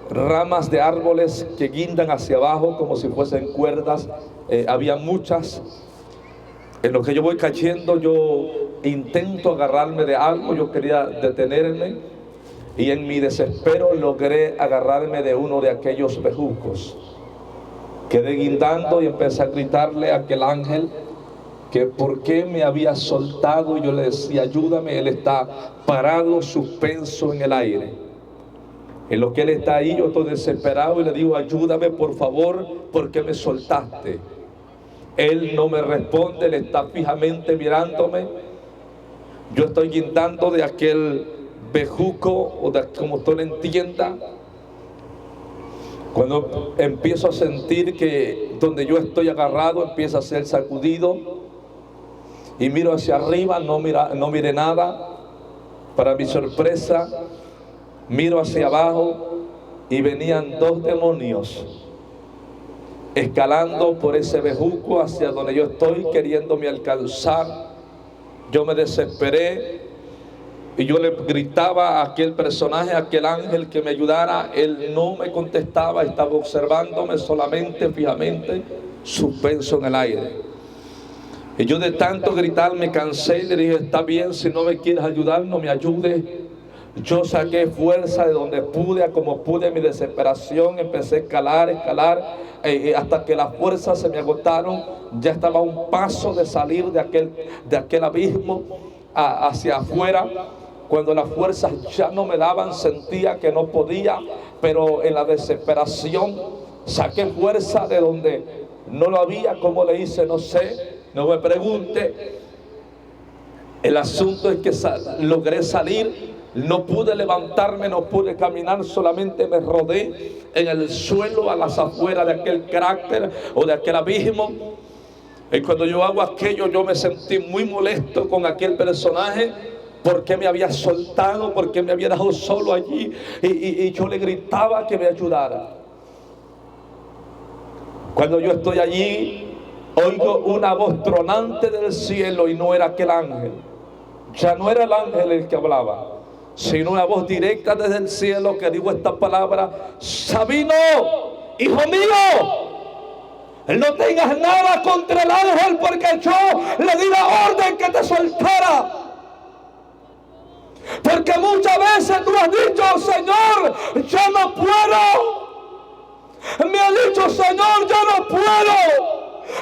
ramas de árboles que guindan hacia abajo como si fuesen cuerdas. Había muchas. En lo que yo voy cayendo, yo intento agarrarme de algo. Yo quería detenerme y en mi desespero logré agarrarme de uno de aquellos bejucos. Quedé guindando y empecé a gritarle a aquel ángel que por qué me había soltado. Y yo le decía: ayúdame. Él está parado, suspenso en el aire. En lo que él está ahí, yo estoy desesperado y le digo: ayúdame por favor, ¿por qué me soltaste? Él no me responde, él está fijamente mirándome. Yo estoy guindando de aquel bejuco, o de, como usted lo entienda. Cuando empiezo a sentir que donde yo estoy agarrado empieza a ser sacudido, y miro hacia arriba, no miré nada. Para mi sorpresa, miro hacia abajo y venían dos demonios escalando por ese bejuco hacia donde yo estoy, queriéndome alcanzar. Yo me desesperé y yo le gritaba a aquel personaje, a aquel ángel, que me ayudara. Él no me contestaba, estaba observándome solamente, fijamente, suspenso en el aire. Y yo de tanto gritar me cansé y le dije: está bien, si no me quieres ayudar, no me ayudes. Yo saqué fuerza de donde pude, a como pude, mi desesperación. Empecé a escalar, hasta que las fuerzas se me agotaron. Ya estaba a un paso de salir de aquel abismo hacia afuera. Cuando las fuerzas ya no me daban, sentía que no podía, pero en la desesperación saqué fuerza de donde no lo había. ¿Cómo le hice? No sé, no me pregunte. El asunto es que logré salir. No pude levantarme, no pude caminar, solamente me rodé en el suelo a las afueras de aquel cráter o de aquel abismo. Y cuando yo hago aquello, yo me sentí muy molesto con aquel personaje. ¿Por qué me había soltado? ¿Por qué me había dejado solo allí? Y yo le gritaba que me ayudara. Cuando yo estoy allí, oigo una voz tronante del cielo, y no era aquel ángel. Ya no era el ángel el que hablaba, sino una voz directa desde el cielo que dijo esta palabra: Sabino, hijo mío, no tengas nada contra el ángel, porque yo le di la orden que te soltara. Porque muchas veces tú has dicho: Señor, yo no puedo. Me ha dicho: Señor, yo no puedo.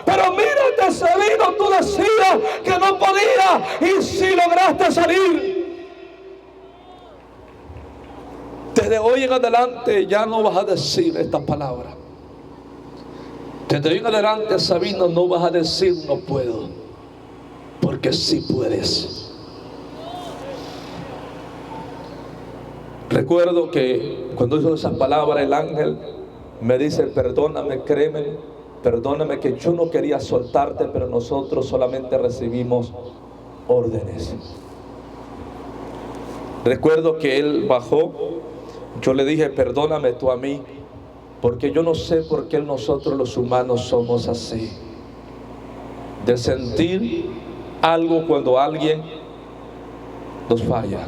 Pero mírate, Sabino, tú decías que no podía, y si lograste salir. Desde hoy en adelante ya no vas a decir esta palabra. Desde hoy en adelante, Sabino, no vas a decir no puedo, porque sí puedes. Recuerdo que cuando hizo esas palabras, el ángel me dice: perdóname, créeme, perdóname, que yo no quería soltarte, pero nosotros solamente recibimos órdenes. Recuerdo que él bajó. Yo le dije: perdóname tú a mí, Porque yo no sé por qué nosotros los humanos somos así, de sentir algo cuando alguien nos falla.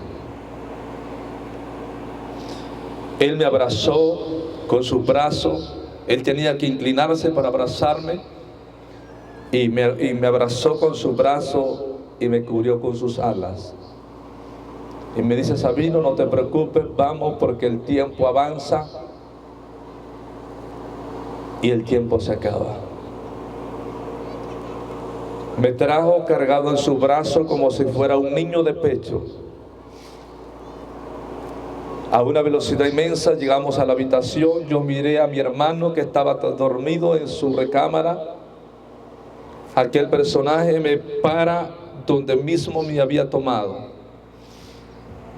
Él me abrazó con sus brazos. Él tenía que inclinarse para abrazarme y me abrazó con su brazo y me cubrió con sus alas. Y me dice: Sabino, no te preocupes, vamos, porque el tiempo avanza y el tiempo se acaba. Me trajo cargado en su brazo como si fuera un niño de pecho. A una velocidad inmensa llegamos a la habitación. Yo miré a mi hermano que estaba dormido en su recámara. Aquel personaje me para donde mismo me había tomado.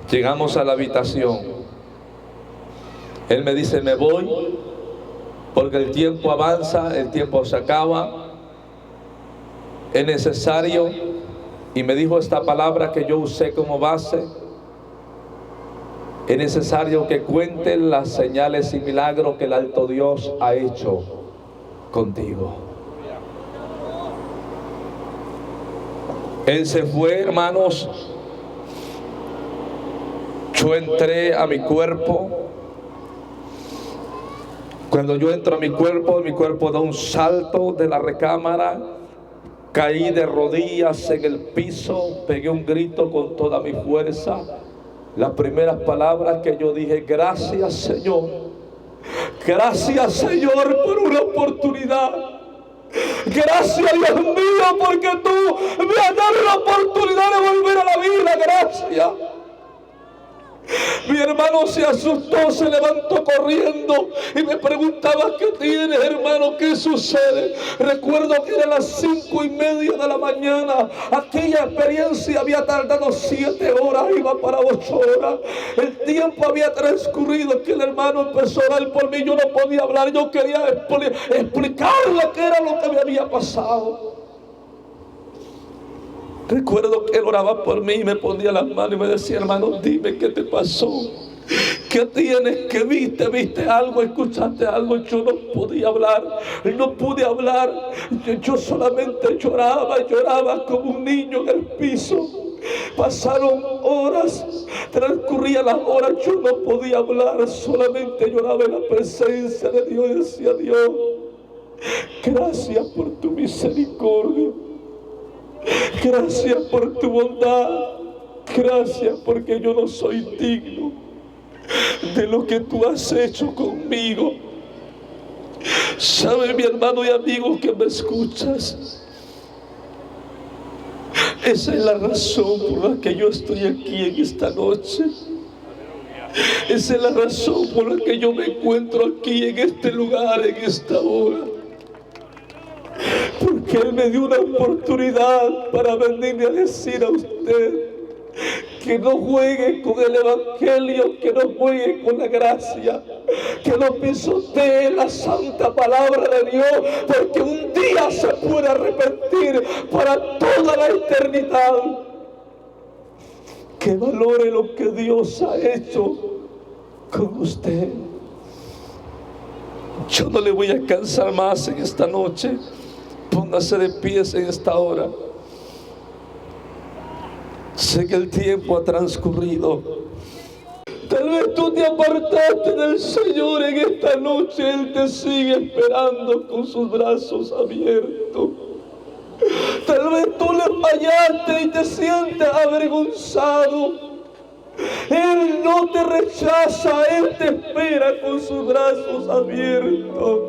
Llegamos a la habitación. Él me dice: me voy porque el tiempo avanza, el tiempo se acaba, es necesario. Y me dijo esta palabra que yo usé como base: es necesario que cuenten las señales y milagros que el alto Dios ha hecho contigo. Él se fue, hermanos. Yo entré a mi cuerpo. Cuando yo entro a mi cuerpo da un salto de la recámara. Caí de rodillas en el piso, pegué un grito con toda mi fuerza. Las primeras palabras que yo dije: gracias, Señor. Gracias, Señor, por una oportunidad. Gracias, Dios mío, porque tú me has dado la oportunidad de volver a la vida. Gracias. Mi hermano se asustó, se levantó corriendo y me preguntaba: ¿qué tienes, hermano? ¿Qué sucede? Recuerdo que eran las 5:30 de la mañana. Aquella experiencia había tardado 7 horas, iba para 8 horas. El tiempo había transcurrido que el hermano empezó a orar por mí. Yo no podía hablar, yo quería explicarle qué era lo que me había pasado. Recuerdo que él oraba por mí y me ponía las manos y me decía: hermano, dime qué te pasó, qué tienes, qué viste algo, escuchaste algo. Yo no podía hablar, no pude hablar. Yo solamente lloraba como un niño en el piso. Pasaron horas, transcurrían las horas, yo no podía hablar, solamente lloraba en la presencia de Dios y decía: Dios, gracias por tu misericordia. Gracias por tu bondad. Gracias porque yo no soy digno de lo que tú has hecho conmigo. ¿Sabe, mi hermano y amigo que me escuchas? Esa es la razón por la que yo estoy aquí en esta noche. Esa es la razón por la que yo me encuentro aquí en este lugar, en esta hora. Porque Él me dio una oportunidad para venirle a decir a usted que no juegue con el Evangelio, que no juegue con la gracia, que no pisotee la santa palabra de Dios, porque un día se puede arrepentir para toda la eternidad. Que valore lo que Dios ha hecho con usted. Yo no le voy a cansar más en esta noche. Póngase de pies en esta hora. Sé que el tiempo ha transcurrido. Tal vez tú te apartaste del Señor en esta noche. Él te sigue esperando con sus brazos abiertos. Tal vez tú le fallaste y te sientes avergonzado. Él no te rechaza, Él te espera con sus brazos abiertos.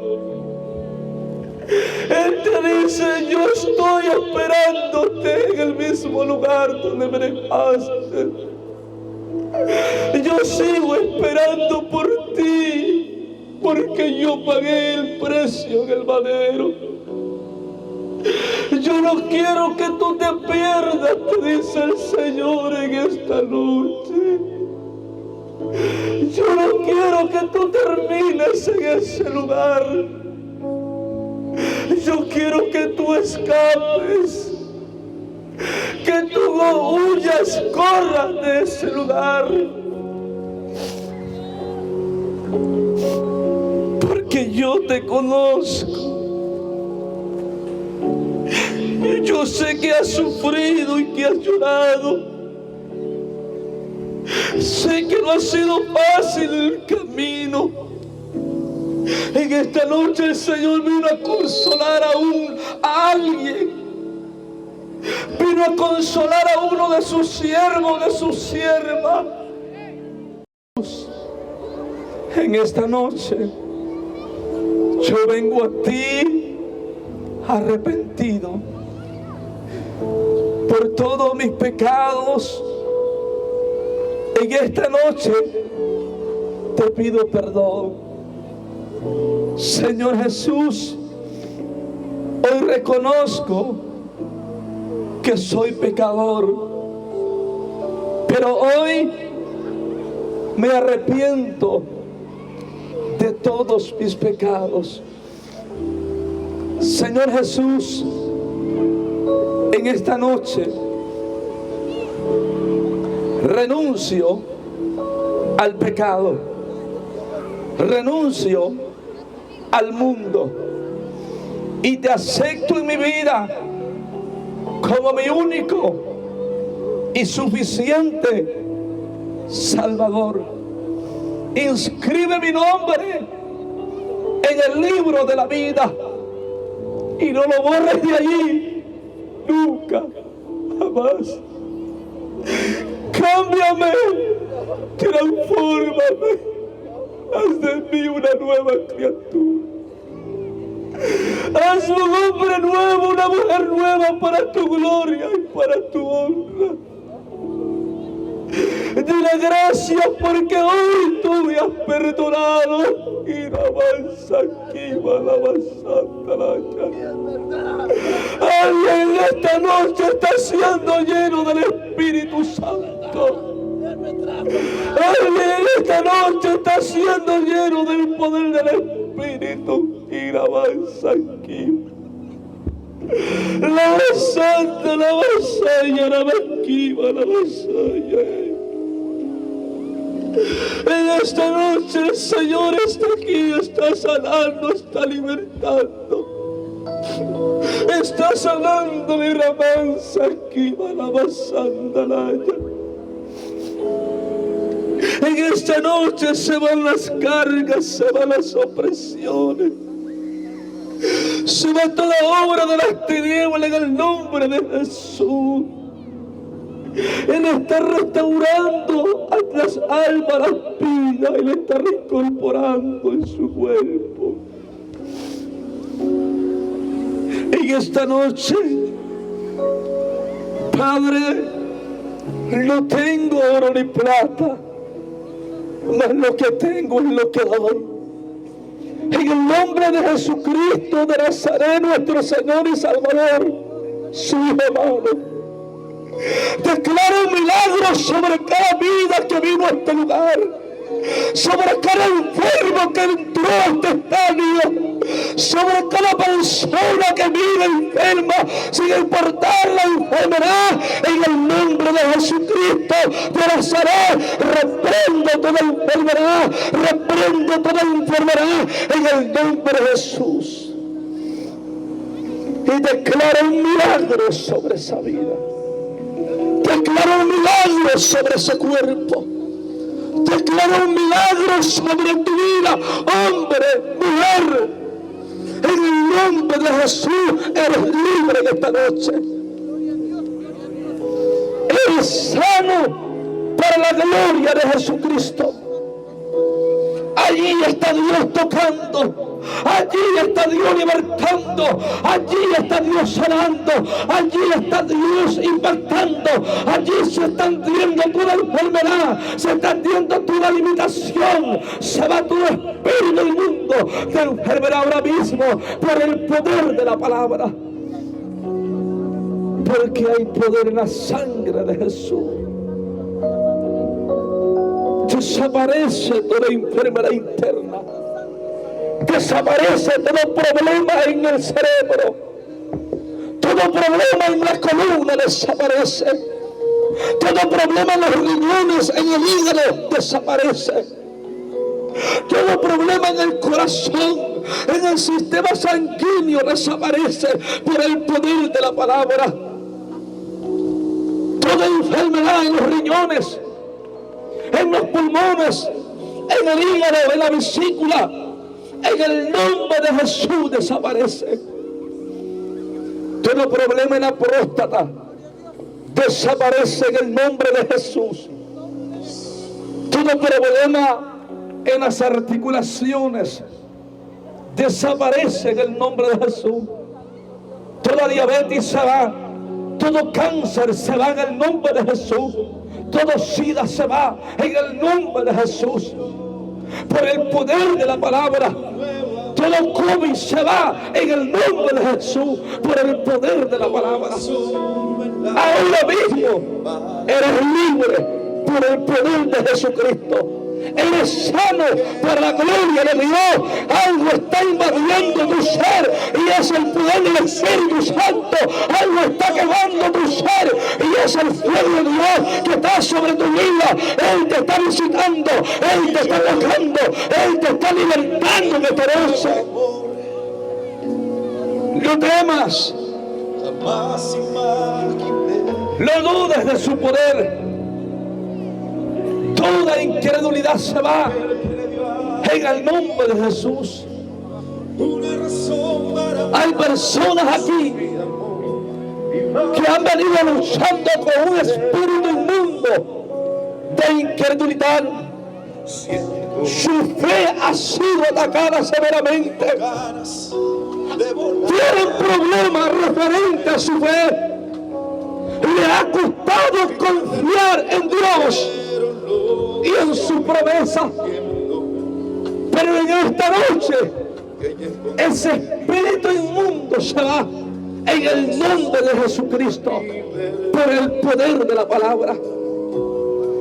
Él te dice: yo estoy esperándote en el mismo lugar donde me dejaste. Yo sigo esperando por ti, porque yo pagué el precio en el madero. Yo no quiero que tú te pierdas, te dice el Señor en esta noche. Yo no quiero que tú termines en ese lugar. Yo quiero que tú escapes, que tú no huyas, corras de ese lugar. Porque yo te conozco. Yo sé que has sufrido y que has llorado. Sé que no ha sido fácil el camino. En esta noche el Señor vino a consolar a alguien. Vino a consolar a uno de sus siervos, de sus siervas. En esta noche yo vengo a ti arrepentido por todos mis pecados. En esta noche te pido perdón. Señor Jesús, hoy reconozco que soy pecador, pero hoy me arrepiento de todos mis pecados. Señor Jesús, en esta noche renuncio al pecado, renuncio al mundo y te acepto en mi vida como mi único y suficiente Salvador. Inscribe mi nombre en el libro de la vida y no lo borres de allí nunca, jamás. Cámbiame, transfórmame, haz de mí una nueva criatura. Haz un hombre nuevo, una mujer nueva para tu gloria y para tu honra. Dile gracias porque hoy tú me has perdonado. Y la avanza aquí, la alguien esta noche está siendo lleno del Espíritu Santo. Alguien esta noche está siendo lleno del poder del Espíritu. Y la avanza aquí. La santa, la vasalla, la vaquiva, la vasalla. En esta noche el Señor está aquí, está sanando, está libertando. Está sanando mi ramanza aquí, la vasandalaya. En esta noche se van las cargas, se van las opresiones. Se va toda obra de las tinieblas en el nombre de Jesús. Él está restaurando a las almas, las vidas. Él está reincorporando en su cuerpo. En esta noche, Padre, no tengo oro ni plata, mas lo que tengo es lo que doy. En el nombre de Jesucristo de Nazaret, nuestro Señor y Salvador, su Hijo amado, declaro un milagro sobre cada vida que vino a este lugar, sobre cada enfermo que entró a este estadio, sobre cada persona que vive enferma, sin importar la enfermedad. En el nombre de Jesucristo de Nazaret, reprendo toda enfermedad, reprendo toda enfermedad en el nombre de Jesús, y declaro un milagro sobre esa vida. Declaro un milagro sobre ese cuerpo. Declaro un milagro sobre tu vida, hombre, mujer. En el nombre de Jesús eres libre en esta noche. Eres sano para la gloria de Jesucristo. Allí está Dios tocando. Allí está Dios libertando. Allí está Dios sanando. Allí está Dios impactando. Allí se está viendo toda enfermedad. Se está viendo toda limitación. Se va todo espíritu inmundo de enfermedad ahora mismo por el poder de la palabra. Porque hay poder en la sangre de Jesús. Desaparece toda enfermedad interna. Desaparece todo problema en el cerebro. Todo problema en la columna desaparece. Todo problema en los riñones, en el hígado desaparece. Todo problema en el corazón en el sistema sanguíneo desaparece por el poder de la palabra. Toda enfermedad en los riñones, en los pulmones, en el hígado, en la vesícula, en el nombre de Jesús desaparece. Todo problema en la próstata desaparece en el nombre de Jesús. Todo problema en las articulaciones desaparece en el nombre de Jesús. Toda diabetes se va, todo cáncer se va en el nombre de Jesús, todo SIDA se va en el nombre de Jesús. Por el poder de la palabra, todo COVID se va en el nombre de Jesús, por el poder de la palabra. Ahora mismo eres libre por el poder de Jesucristo. Eres sano por la gloria de Dios. Algo está invadiendo tu ser y es el poder del Espíritu Santo. Algo está quemando tu ser y es el fuego de Dios que está sobre tu vida. Él te está visitando, Él te está tocando, Él te está libertando de esta noche. No temas, no dudes de su poder. Toda incredulidad se va en el nombre de Jesús. Hay personas aquí que han venido luchando con un espíritu inmundo de incredulidad. Su fe ha sido atacada severamente. Tienen problemas referentes a su fe. Le ha costado confiar en Dios y en su promesa. Pero en esta noche ese espíritu inmundo se va en el nombre de Jesucristo por el poder de la palabra.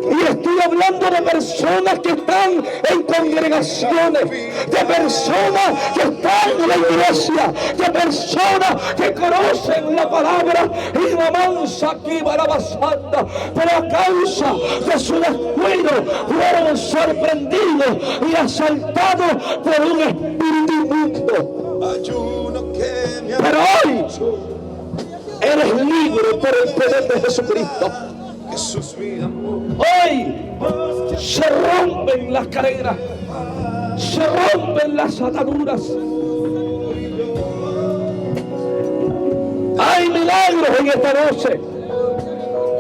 Y estoy hablando de personas que están en congregaciones, de personas que están en la iglesia, de personas que conocen la palabra y la mansa aquí para la santa, pero a causa de su descuido fueron sorprendidos y asaltados por un espíritu inmundo. Pero hoy eres libre por el poder de Jesucristo. Hoy se rompen las cadenas, se rompen las ataduras. Hay milagros en esta noche,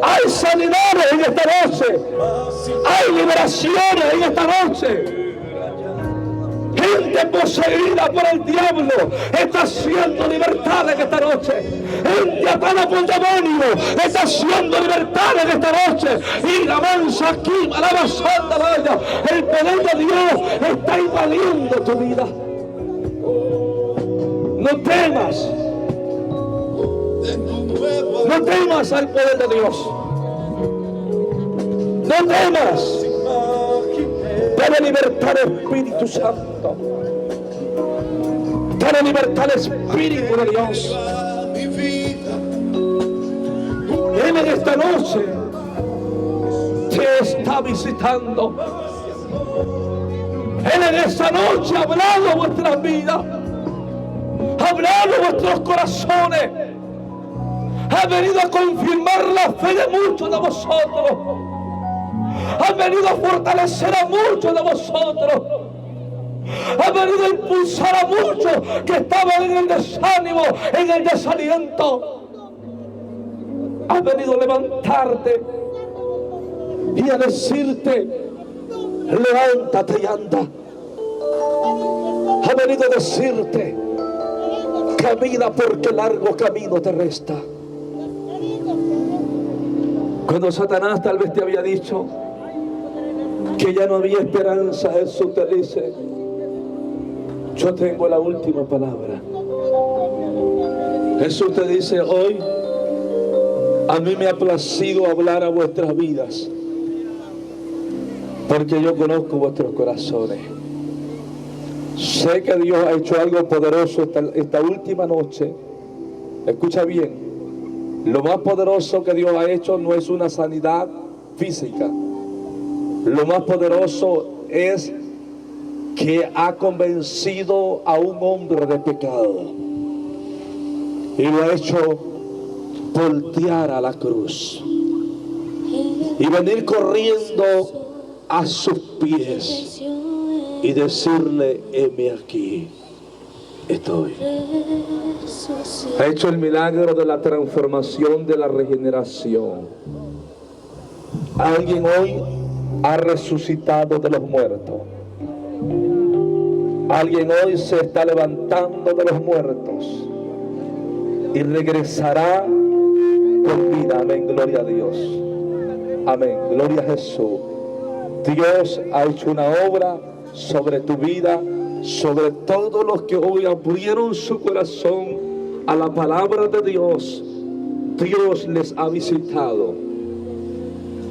hay sanidades en esta noche, hay liberaciones en esta noche. Gente poseída por el diablo está siendo libertada en esta noche. Gente atada por demonio está siendo libertada en esta noche. Y la mansa aquí, alaba santa vaya. El poder de Dios está invadiendo tu vida. No temas. No temas al poder de Dios. No temas. Dale libertad al Espíritu Santo. Dale libertad al Espíritu de Dios. Él en esta noche te está visitando. Él en esta noche ha hablado a vuestras vidas, ha hablado a vuestros corazones, ha venido a confirmar la fe de muchos de vosotros. Ha venido a fortalecer a muchos de vosotros. Ha venido a impulsar a muchos que estaban en el desánimo, en el desaliento. Ha venido a levantarte y a decirte: levántate y anda. Ha venido a decirte: camina porque largo camino te resta. Cuando Satanás tal vez te había dicho que ya no había esperanza, Jesús te dice: yo tengo la última palabra. Jesús te dice: hoy a mí me ha placido hablar a vuestras vidas, porque yo conozco vuestros corazones. Sé que Dios ha hecho algo poderoso esta última noche. Escucha bien, lo más poderoso que Dios ha hecho no es una sanidad física. Lo más poderoso es que ha convencido a un hombre de pecado y lo ha hecho voltear a la cruz y venir corriendo a sus pies y decirle: heme aquí, estoy. Ha hecho el milagro de la transformación, de la regeneración. Alguien hoy ha resucitado de los muertos. Alguien hoy se está levantando de los muertos y regresará con vida. Amén, gloria a Dios. Amén, gloria a Jesús. Dios ha hecho una obra sobre tu vida, sobre todos los que hoy abrieron su corazón a la palabra de Dios. Dios les ha visitado.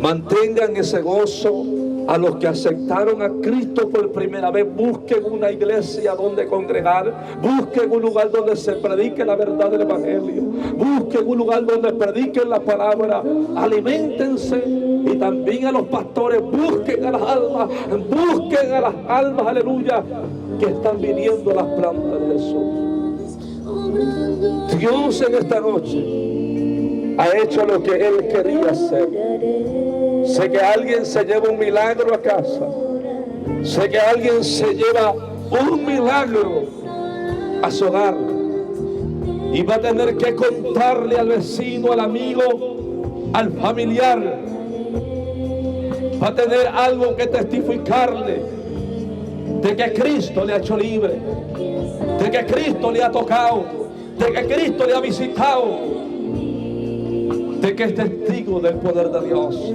Mantengan ese gozo. A los que aceptaron a Cristo por primera vez, busquen una iglesia donde congregar, busquen un lugar donde se predique la verdad del Evangelio, busquen un lugar donde prediquen la palabra, aliméntense. Y también a los pastores, busquen a las almas, aleluya, que están viniendo a las plantas de Jesús. Dios en esta noche ha hecho lo que Él quería hacer. Sé que alguien se lleva un milagro a casa. Sé que alguien se lleva un milagro a su hogar. Y va a tener que contarle al vecino, al amigo, al familiar. Va a tener algo que testificarle de que Cristo le ha hecho libre, de que Cristo le ha tocado, de que Cristo le ha visitado, de que es testigo del poder de Dios.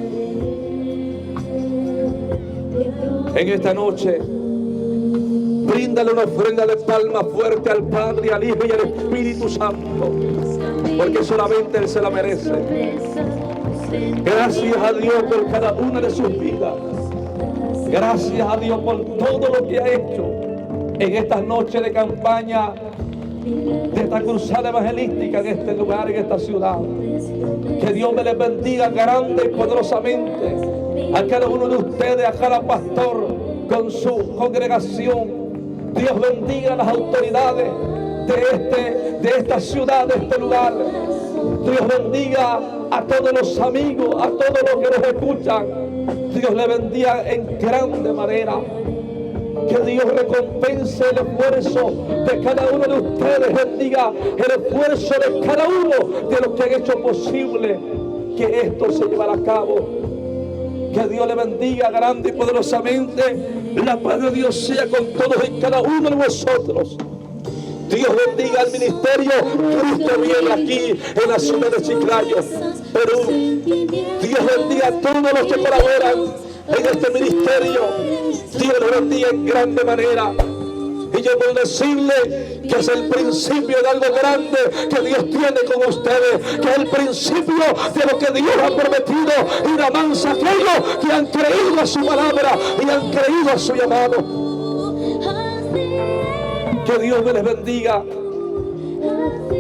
En esta noche, bríndale una ofrenda de palma fuerte al Padre, al Hijo y al Espíritu Santo, porque solamente Él se la merece. Gracias a Dios por cada una de sus vidas. Gracias a Dios por todo lo que ha hecho en estas noches de campaña, de esta cruzada evangelística en este lugar, en esta ciudad. Que Dios me les bendiga grande y poderosamente a cada uno de ustedes, a cada pastor con su congregación. Dios bendiga a las autoridades de esta ciudad, de este lugar. Dios bendiga a todos los amigos, a todos los que nos escuchan. Dios le bendiga en grande manera. Que Dios recompense el esfuerzo de cada uno de ustedes. Bendiga el esfuerzo de cada uno de los que han hecho posible que esto se llevara a cabo. Que Dios le bendiga grande y poderosamente. La paz de Dios sea con todos y cada uno de vosotros. Dios bendiga al ministerio Cristo Viene aquí en la ciudad de Chiclayo, Perú. Dios bendiga a todos los que colaboran en este ministerio. Dios los bendiga en grande manera. Y yo puedo decirle que es el principio de algo grande que Dios tiene con ustedes, que es el principio de lo que Dios ha prometido, y la mansa aquellos que han creído a su palabra y han creído a su llamado. Que Dios me les bendiga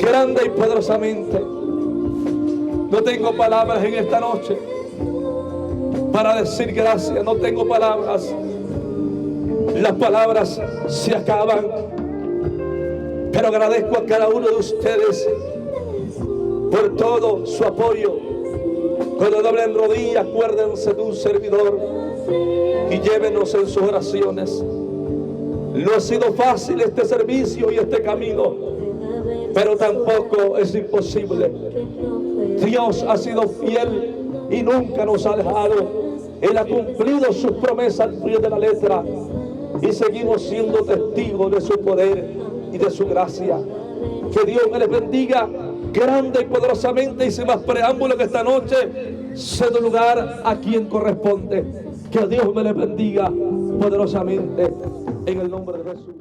grande y poderosamente. No tengo palabras en esta noche para decir gracias, no tengo palabras. Las palabras se acaban, pero agradezco a cada uno de ustedes por todo su apoyo. Cuando doblen rodillas, acuérdense de un servidor y llévenos en sus oraciones. No ha sido fácil este servicio y este camino, pero tampoco es imposible. Dios ha sido fiel y nunca nos ha dejado. Él ha cumplido sus promesas al pie de la letra. Y seguimos siendo testigos de su poder y de su gracia. Que Dios me les bendiga grande y poderosamente. Y sin más preámbulo, que esta noche cedo lugar a quien corresponde. Que Dios me les bendiga poderosamente en el nombre de Jesús.